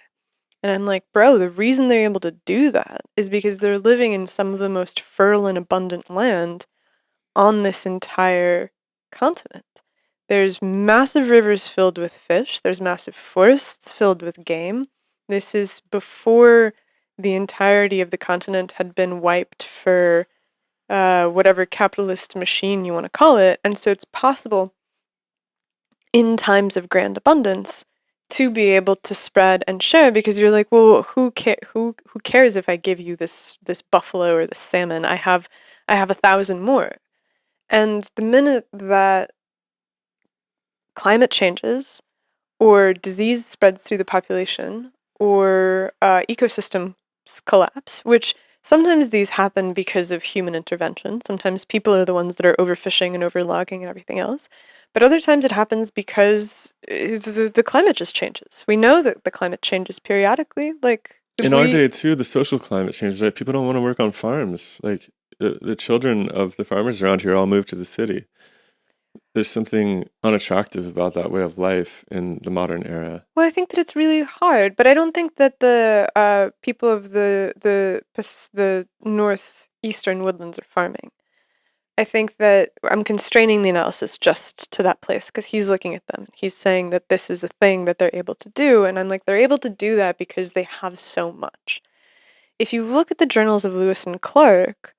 And I'm like, bro, the reason they're able to do that is because they're living in some of the most fertile and abundant land on this entire continent. There's massive rivers filled with fish. There's massive forests filled with game. This is before the entirety of the continent had been wiped for whatever capitalist machine you want to call it. And so it's possible in times of grand abundance to be able to spread and share, because you're like, well, who cares if I give you this buffalo or this salmon? I have 1,000 more. And the minute that climate changes or disease spreads through the population or ecosystems collapse, which sometimes these happen because of human intervention. Sometimes people are the ones that are overfishing and overlogging and everything else. But other times it happens because the climate just changes. We know that the climate changes periodically. Like in our day too, the social climate changes, right? People don't want to work on farms. Like the children of the farmers around here all moved to the city. There's something unattractive about that way of life in the modern era. Well, I think that it's really hard, but I don't think that the people of the northeastern woodlands are farming. I think that I'm constraining the analysis just to that place because he's looking at them. He's saying that this is a thing that they're able to do, and I'm like, they're able to do that because they have so much. If you look at the journals of Lewis and Clark,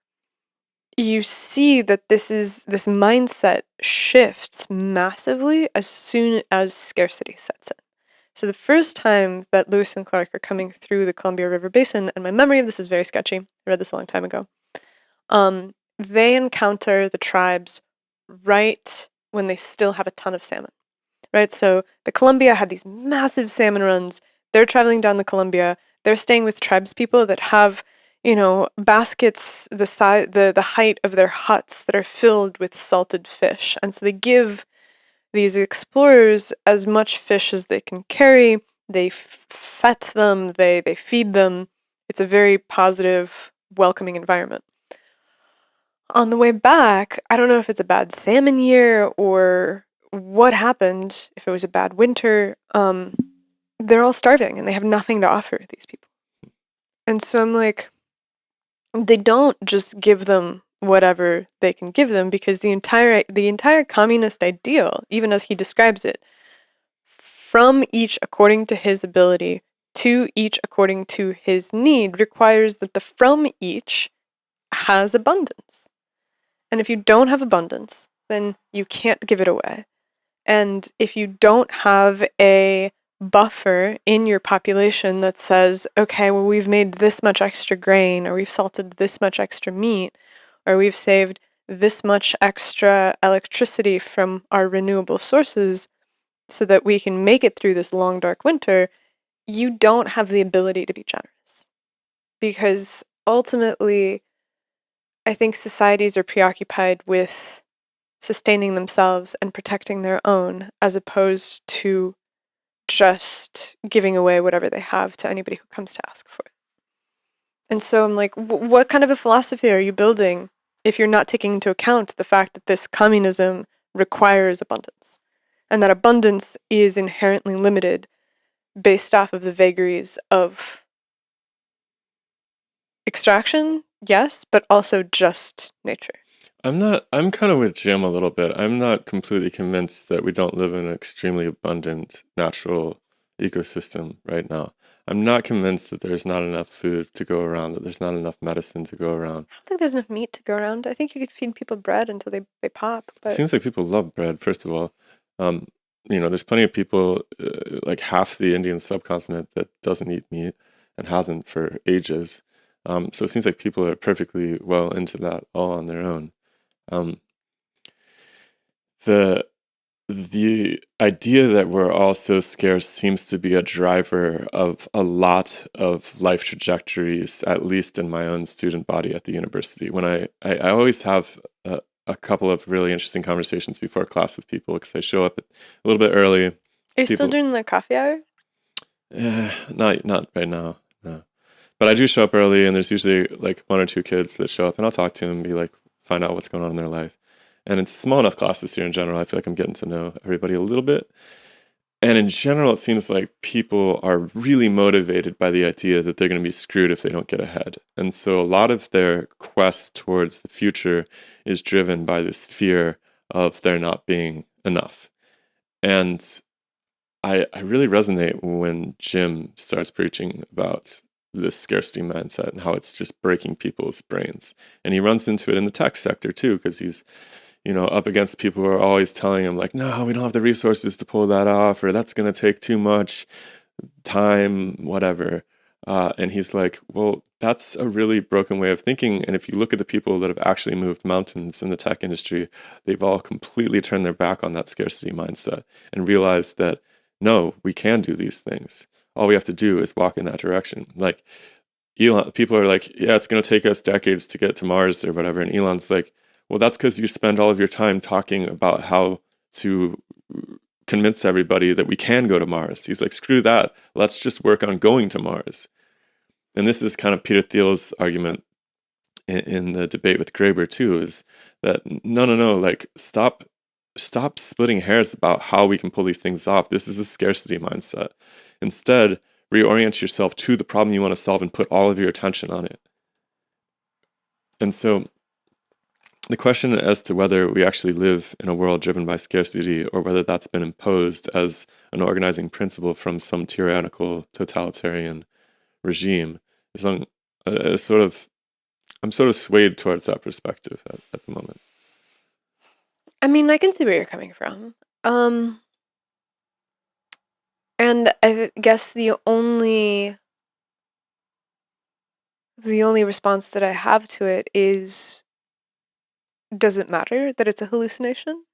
you see that this mindset shifts massively as soon as scarcity sets in. So the first time that Lewis and Clark are coming through the Columbia River Basin, and my memory of this is very sketchy, I read this a long time ago, they encounter the tribes right when they still have a ton of salmon, right? So the Columbia had these massive salmon runs. They're traveling down the Columbia. They're staying with tribes people that have, baskets the height of their huts that are filled with salted fish. And so they give these explorers as much fish as they can carry. They fet them, they feed them. It's a very positive, welcoming environment. on the way back, I don't know if it's a bad salmon year or what happened, if it was a bad winter, they're all starving and they have nothing to offer these people. And so I'm like, they don't just give them whatever they can give them, because the entire communist ideal, even as he describes it, from each according to his ability, to each according to his need, requires that the from each has abundance. And if you don't have abundance, then you can't give it away. And if you don't have a buffer in your population that says, okay, well, we've made this much extra grain, or we've salted this much extra meat, or we've saved this much extra electricity from our renewable sources so that we can make it through this long, dark winter, you don't have the ability to be generous. Because ultimately, I think societies are preoccupied with sustaining themselves and protecting their own, as opposed to just giving away whatever they have to anybody who comes to ask for it. And so I'm like, what kind of a philosophy are you building if you're not taking into account the fact that this communism requires abundance, and that abundance is inherently limited based off of the vagaries of extraction, yes, but also just nature. I'm kind of with Jim a little bit. I'm not completely convinced that we don't live in an extremely abundant natural ecosystem right now. I'm not convinced that there's not enough food to go around, that there's not enough medicine to go around. I don't think there's enough meat to go around. I think you could feed people bread until they pop. It But seems like people love bread, first of all. There's plenty of people, like half the Indian subcontinent, that doesn't eat meat and hasn't for ages. So it seems like people are perfectly well into that all on their own. The idea that we're all so scarce seems to be a driver of a lot of life trajectories, at least in my own student body at the university. When I always have a couple of really interesting conversations before class with people, because I show up a little bit early. are you still doing the coffee hour? Not right now, no. But I do show up early, and there's usually like one or two kids that show up, and I'll talk to them and be like, find out what's going on in their life. And it's small enough classes here in general. I feel like I'm getting to know everybody a little bit. And in general, it seems like people are really motivated by the idea that they're going to be screwed if they don't get ahead. And so a lot of their quest towards the future is driven by this fear of there not being enough. And I really resonate when Jim starts preaching about this scarcity mindset and how it's just breaking people's brains. And he runs into it in the tech sector too, because he's up against people who are always telling him like, no, we don't have the resources to pull that off, or that's going to take too much time, whatever. And he's like, well, that's a really broken way of thinking. And if you look at the people that have actually moved mountains in the tech industry, they've all completely turned their back on that scarcity mindset and realized that, no, we can do these things. All we have to do is walk in that direction. Like Elon, people are like, yeah, it's going to take us decades to get to Mars or whatever. And Elon's like, well, that's because you spend all of your time talking about how to convince everybody that we can go to Mars. He's like, screw that. Let's just work on going to Mars. And this is kind of Peter Thiel's argument in the debate with Graeber too, is that no, like stop splitting hairs about how we can pull these things off. This is a scarcity mindset. Instead, reorient yourself to the problem you want to solve and put all of your attention on it. And so the question as to whether we actually live in a world driven by scarcity, or whether that's been imposed as an organizing principle from some tyrannical totalitarian regime, is I'm sort of swayed towards that perspective at the moment. I mean, I can see where you're coming from. And I guess the only response that I have to it is, does it matter that it's a hallucination?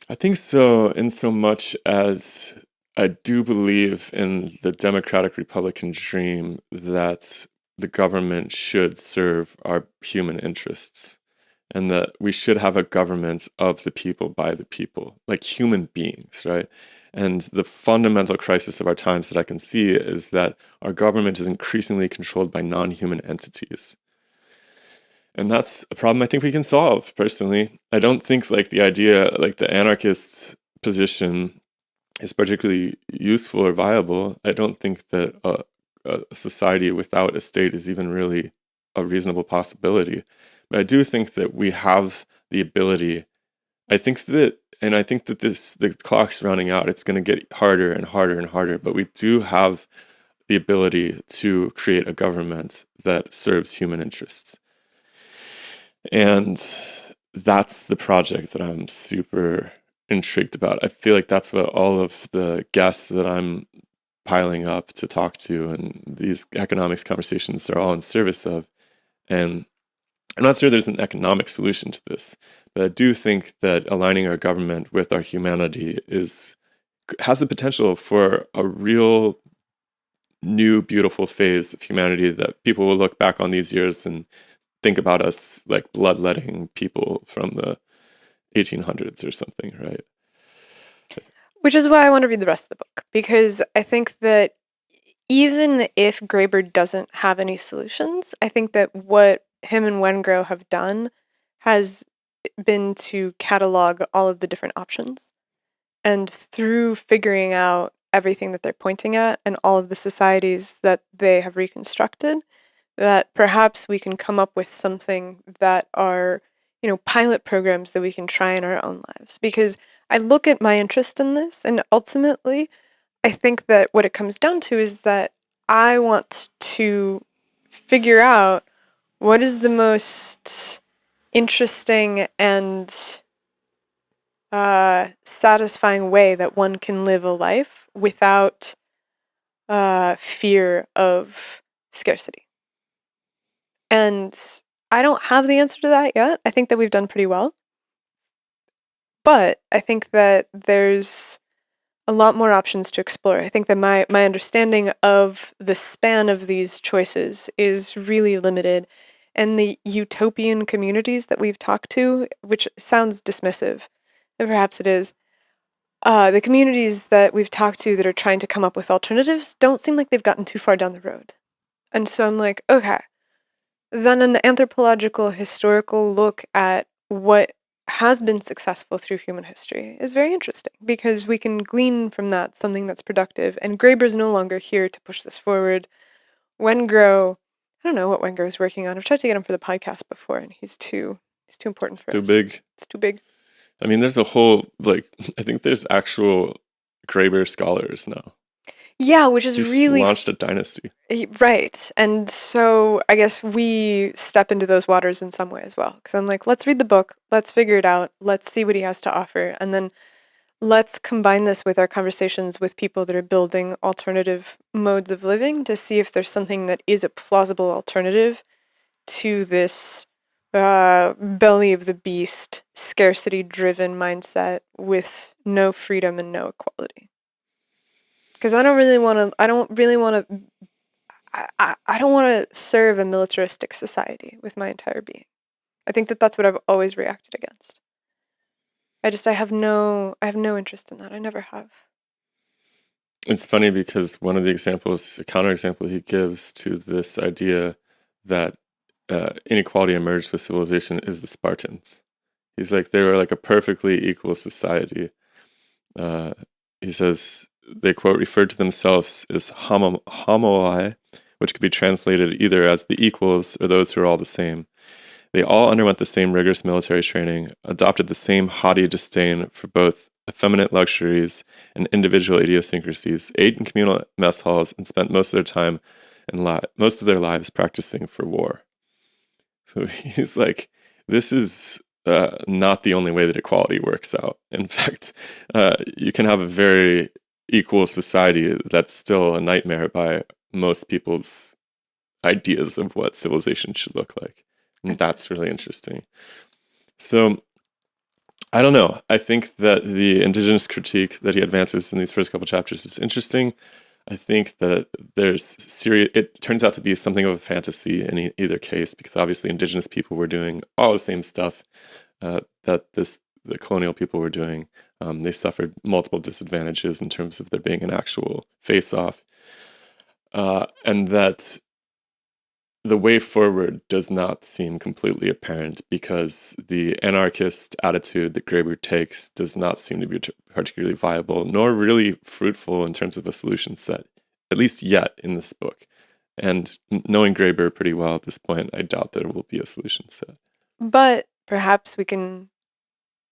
I think so, in so much as I do believe in the democratic Republican dream that the government should serve our human interests, and that we should have a government of the people, by the people, like human beings, right? And the fundamental crisis of our times that I can see is that our government is increasingly controlled by non-human entities. And that's a problem I think we can solve, personally. I don't think like the idea, like the anarchist position is particularly useful or viable. I don't think that a society without a state is even really a reasonable possibility. But I do think that we have the ability. I think that, and I think that the clock's running out. It's going to get harder and harder and harder. But we do have the ability to create a government that serves human interests. And that's the project that I'm super intrigued about. I feel like that's what all of the guests that I'm piling up to talk to and these economics conversations are all in service of. And I'm not sure there's an economic solution to this, but I do think that aligning our government with our humanity has the potential for a real new, beautiful phase of humanity that people will look back on these years and think about us like bloodletting people from the 1800s or something, right? Which is why I want to read the rest of the book, because I think that even if Graeber doesn't have any solutions, I think that what him and Wengrow have done has been to catalog all of the different options. And through figuring out everything that they're pointing at and all of the societies that they have reconstructed, that perhaps we can come up with something that are, pilot programs that we can try in our own lives. Because I look at my interest in this, and ultimately, I think that what it comes down to is that I want to figure out what is the most interesting and satisfying way that one can live a life without fear of scarcity. And I don't have the answer to that yet. I think that we've done pretty well. But I think that there's a lot more options to explore. I think that my understanding of the span of these choices is really limited. And the utopian communities that we've talked to, which sounds dismissive, and perhaps it is, the communities that we've talked to that are trying to come up with alternatives don't seem like they've gotten too far down the road. And so I'm like, okay, then an anthropological, historical look at what has been successful through human history is very interesting, because we can glean from that something that's productive. And Graeber's no longer here to push this forward. Wengrow, I don't know what Wengrow is working on. I've tried to get him for the podcast before, and he's too important for Too us. big. It's too big. I mean, there's a whole, I think there's actual Graeber scholars now. Yeah, which is He's really launched a dynasty. right. And so I guess we step into those waters in some way as well. Because I'm like, let's read the book, let's figure it out, let's see what he has to offer, and then let's combine this with our conversations with people that are building alternative modes of living to see if there's something that is a plausible alternative to this belly of the beast, scarcity-driven mindset with no freedom and no equality. Because I don't want to serve a militaristic society with my entire being. I think that that's what I've always reacted against. I have no interest in that. I never have. It's funny because one of the examples, a counterexample he gives to this idea that inequality emerged with civilization is the Spartans. He's like, they were like a perfectly equal society. He says, they, quote, referred to themselves as homoi, which could be translated either as the equals or those who are all the same. They all underwent the same rigorous military training, adopted the same haughty disdain for both effeminate luxuries and individual idiosyncrasies, ate in communal mess halls, and spent most of their time and most of their lives practicing for war. So he's like, this is not the only way that equality works out. In fact, you can have a very equal society that's still a nightmare by most people's ideas of what civilization should look like. And that's really interesting. So, I don't know. I think that the indigenous critique that he advances in these first couple chapters is interesting. I think that it turns out to be something of a fantasy in either case, because obviously indigenous people were doing all the same stuff that the colonial people were doing. They suffered multiple disadvantages in terms of there being an actual face-off. And that the way forward does not seem completely apparent because the anarchist attitude that Graeber takes does not seem to be particularly viable, nor really fruitful in terms of a solution set, at least yet in this book. And knowing Graeber pretty well at this point, I doubt there will be a solution set. But perhaps we can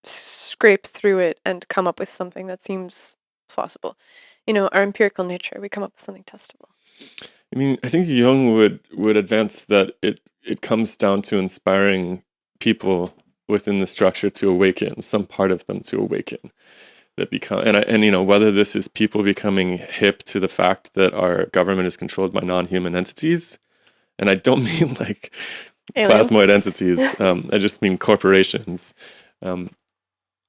scrape through it and come up with something that seems plausible. Our empirical nature, we come up with something testable. I mean, I think Jung would advance that it comes down to inspiring people within the structure to awaken, some part of them to awaken. That become and whether this is people becoming hip to the fact that our government is controlled by non-human entities, and I don't mean like Aliens. plasmoid entities. I just mean corporations. I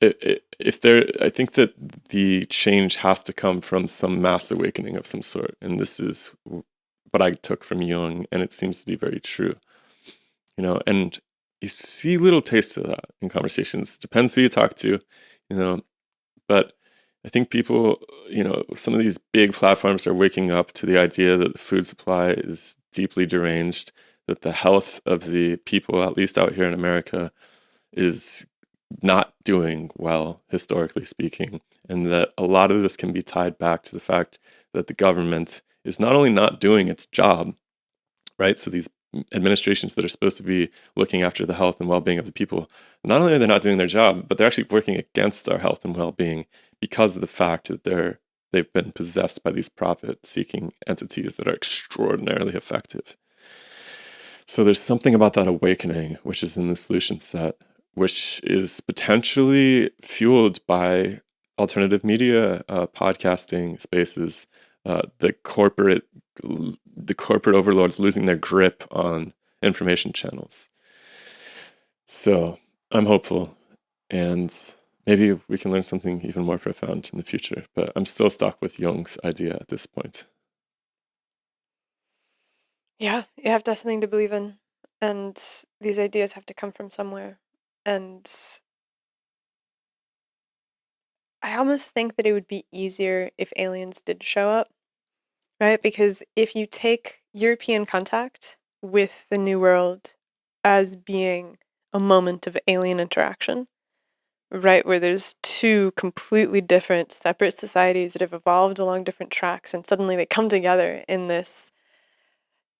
think that the change has to come from some mass awakening of some sort, and this is what I took from Jung, and it seems to be very true. And you see little tastes of that in conversations. Depends who you talk to, but I think people, some of these big platforms are waking up to the idea that the food supply is deeply deranged, that the health of the people, at least out here in America, is not doing well, historically speaking, and that a lot of this can be tied back to the fact that the government is not only not doing its job, right? So these administrations that are supposed to be looking after the health and well-being of the people, not only are they not doing their job, but they're actually working against our health and well-being because of the fact that they've been possessed by these profit-seeking entities that are extraordinarily effective. So there's something about that awakening, which is in the solution set, which is potentially fueled by alternative media, podcasting spaces, the corporate overlords losing their grip on information channels. So I'm hopeful, and maybe we can learn something even more profound in the future, but I'm still stuck with Jung's idea at this point. Yeah, you have to have something to believe in, and these ideas have to come from somewhere. And I almost think that it would be easier if aliens did show up, right? Because if you take European contact with the New World as being a moment of alien interaction, right, where there's two completely different, separate societies that have evolved along different tracks, and suddenly they come together in this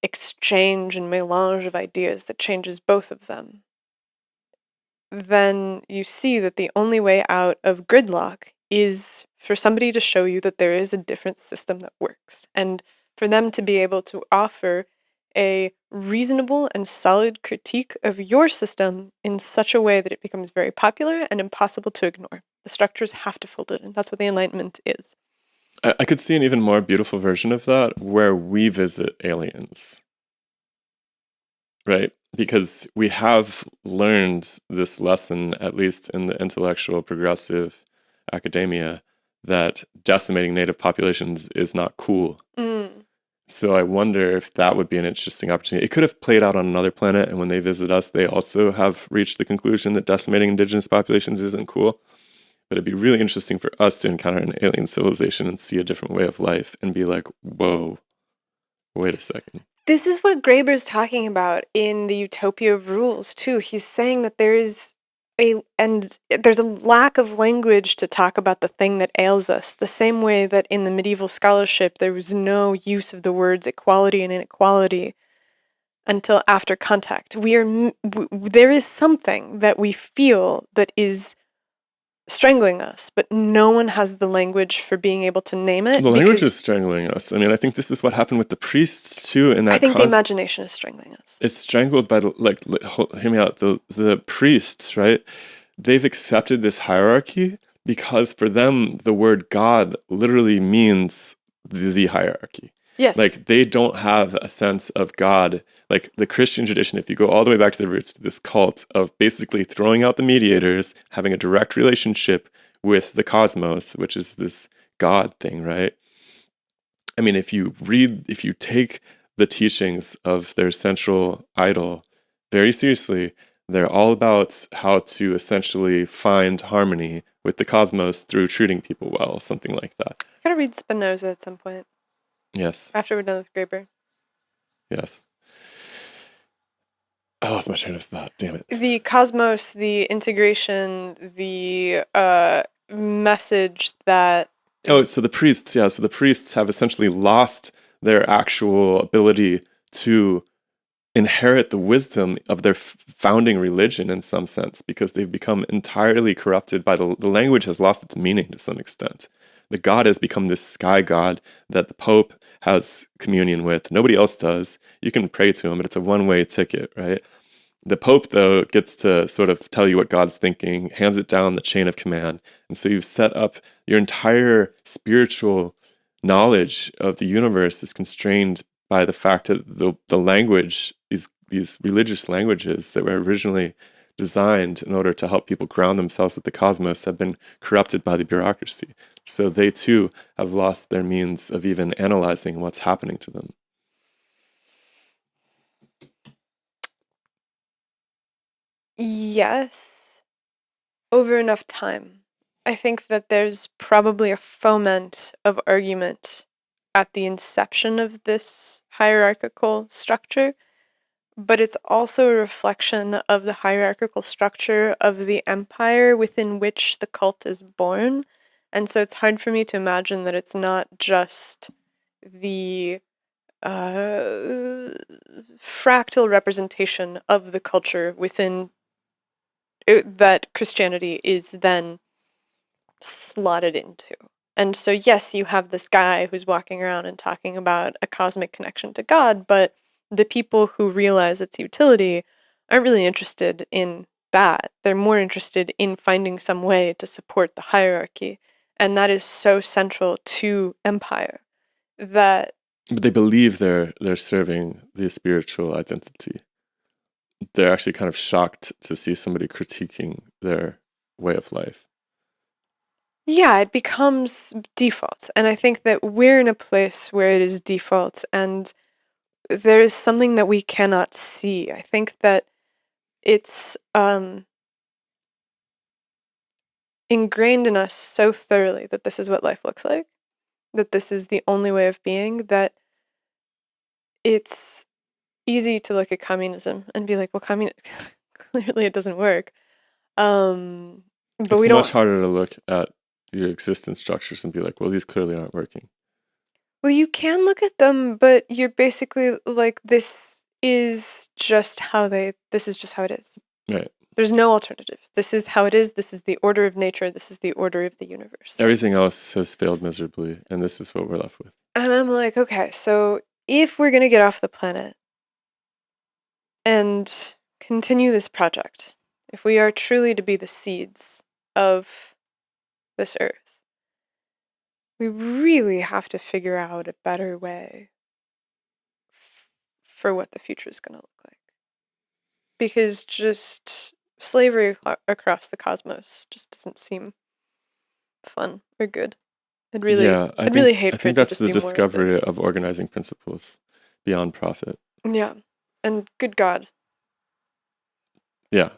exchange and melange of ideas that changes both of them, then you see that the only way out of gridlock is for somebody to show you that there is a different system that works, and for them to be able to offer a reasonable and solid critique of your system in such a way that it becomes very popular and impossible to ignore. The structures have to fold it in. That's what the Enlightenment is. I could see an even more beautiful version of that where we visit aliens, right? Because we have learned this lesson, at least in the intellectual progressive academia, that decimating native populations is not cool. So I wonder if that would be an interesting opportunity. It could have played out on another planet, and when they visit us, they also have reached the conclusion that decimating indigenous populations isn't cool. But it'd be really interesting for us to encounter an alien civilization and see a different way of life and be like, whoa, wait a second. This is what Graeber's talking about in the Utopia of Rules, too. He's saying that there's a lack of language to talk about the thing that ails us, the same way that in the medieval scholarship there was no use of the words equality and inequality until after contact. There is something that we feel that is strangling us, but no one has the language for being able to name it. The language is strangling us. I mean, I think this is what happened with the priests too. In that, I think the imagination is strangling us. It's strangled by hear me out. The priests, right? They've accepted this hierarchy because for them the word God literally means the hierarchy. Yes. Like they don't have a sense of God. Like the Christian tradition, if you go all the way back to the roots to this cult of basically throwing out the mediators, having a direct relationship with the cosmos, which is this God thing, right? I mean, if you take the teachings of their central idol very seriously, they're all about how to essentially find harmony with the cosmos through treating people well, something like that. I gotta read Spinoza at some point. Yes. After we're done with Graeber. Yes. I lost my train of thought. Damn it. The cosmos, the integration, the message that Oh, so the priests, yeah. So the priests have essentially lost their actual ability to inherit the wisdom of their founding religion in some sense, because they've become entirely corrupted by the language has lost its meaning to some extent. The god has become this sky god that the Pope has communion with. Nobody else does. You can pray to him, but it's a one-way ticket, right? The Pope, though, gets to sort of tell you what God's thinking, hands it down the chain of command. And so you've set up your entire spiritual knowledge of the universe is constrained by the fact that the language, these religious languages that were originally designed in order to help people ground themselves with the cosmos, have been corrupted by the bureaucracy. So they too have lost their means of even analyzing what's happening to them. yes, over enough time. I think that there's probably a foment of argument at the inception of this hierarchical structure, but it's also a reflection of the hierarchical structure of the empire within which the cult is born. And so it's hard for me to imagine that it's not just the fractal representation of the culture within that Christianity is then slotted into. And so, yes, you have this guy who's walking around and talking about a cosmic connection to God, but the people who realize its utility aren't really interested in that. They're more interested in finding some way to support the hierarchy. And that is so central to empire that But they believe they're serving the spiritual identity. They're actually kind of shocked to see somebody critiquing their way of life. yeah, it becomes default. And I think that we're in a place where it is default and there is something that we cannot see. I think that it's ingrained in us so thoroughly that this is what life looks like, that this is the only way of being, that it's easy to look at communism and be like, well, clearly it doesn't work. But It's we don't. much harder to look at your existence structures and be like, well, these clearly aren't working. Well, you can look at them, but you're basically like, this is just how it is. Right. There's no alternative. This is how it is. This is the order of nature. This is the order of the universe. Everything else has failed miserably, and this is what we're left with. And I'm like, okay, so if we're going to get off the planet and continue this project, if we are truly to be the seeds of this earth, we really have to figure out a better way for what the future is going to look like. Because just slavery across the cosmos just doesn't seem fun or good. I'd really hate I for think it to that's just the be more of discovery this. of organizing principles beyond profit. Yeah. And good God. Yeah.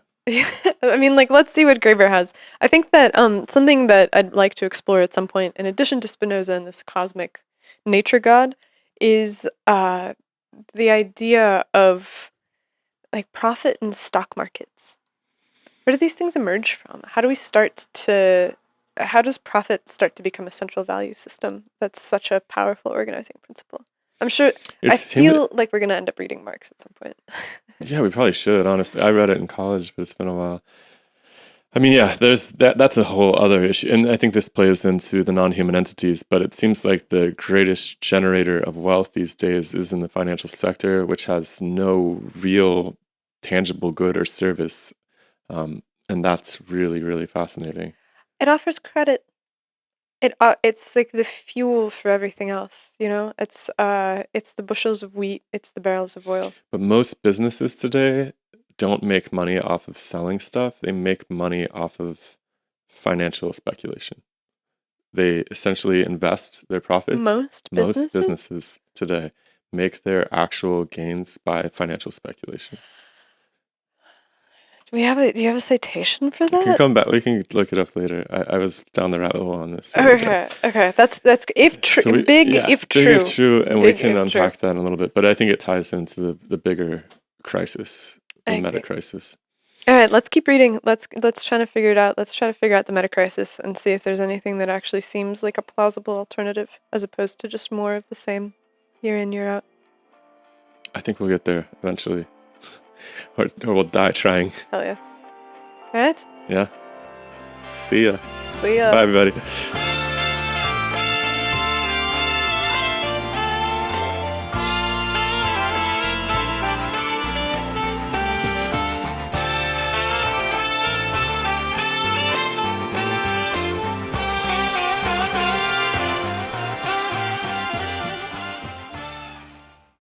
I mean, like, let's see what Graeber has. I think that something that I'd like to explore at some point, in addition to Spinoza and this cosmic nature god, is the idea of like profit and stock markets. Where do these things emerge from? How does profit start to become a central value system that's such a powerful organizing principle? I feel like we're going to end up reading Marx at some point. Yeah, we probably should, honestly. I read it in college, but it's been a while. I mean, yeah, there's that's a whole other issue. And I think this plays into the non-human entities, but it seems like the greatest generator of wealth these days is in the financial sector, which has no real tangible good or service. And that's really, really fascinating. It offers credit. It's like the fuel for everything else, you know? It's the bushels of wheat, it's the barrels of oil. But most businesses today don't make money off of selling stuff. They make money off of financial speculation. They essentially invest their profits. Most businesses today make their actual gains by financial speculation. Do you have a citation for that? We can come back. We can look it up later. I was down the rabbit hole on this. Okay. That's if true. So big if true. If true, and Big we can if unpack true. that in a little bit. But I think it ties into the bigger crisis I in agree. Metacrisis. All right, let's keep reading. Let's try to figure it out. Let's try to figure out the metacrisis and see if there's anything that actually seems like a plausible alternative, as opposed to just more of the same, year in, year out. I think we'll get there eventually. or we'll die trying. Hell yeah. All right. Yeah. See ya. See ya. Bye, everybody.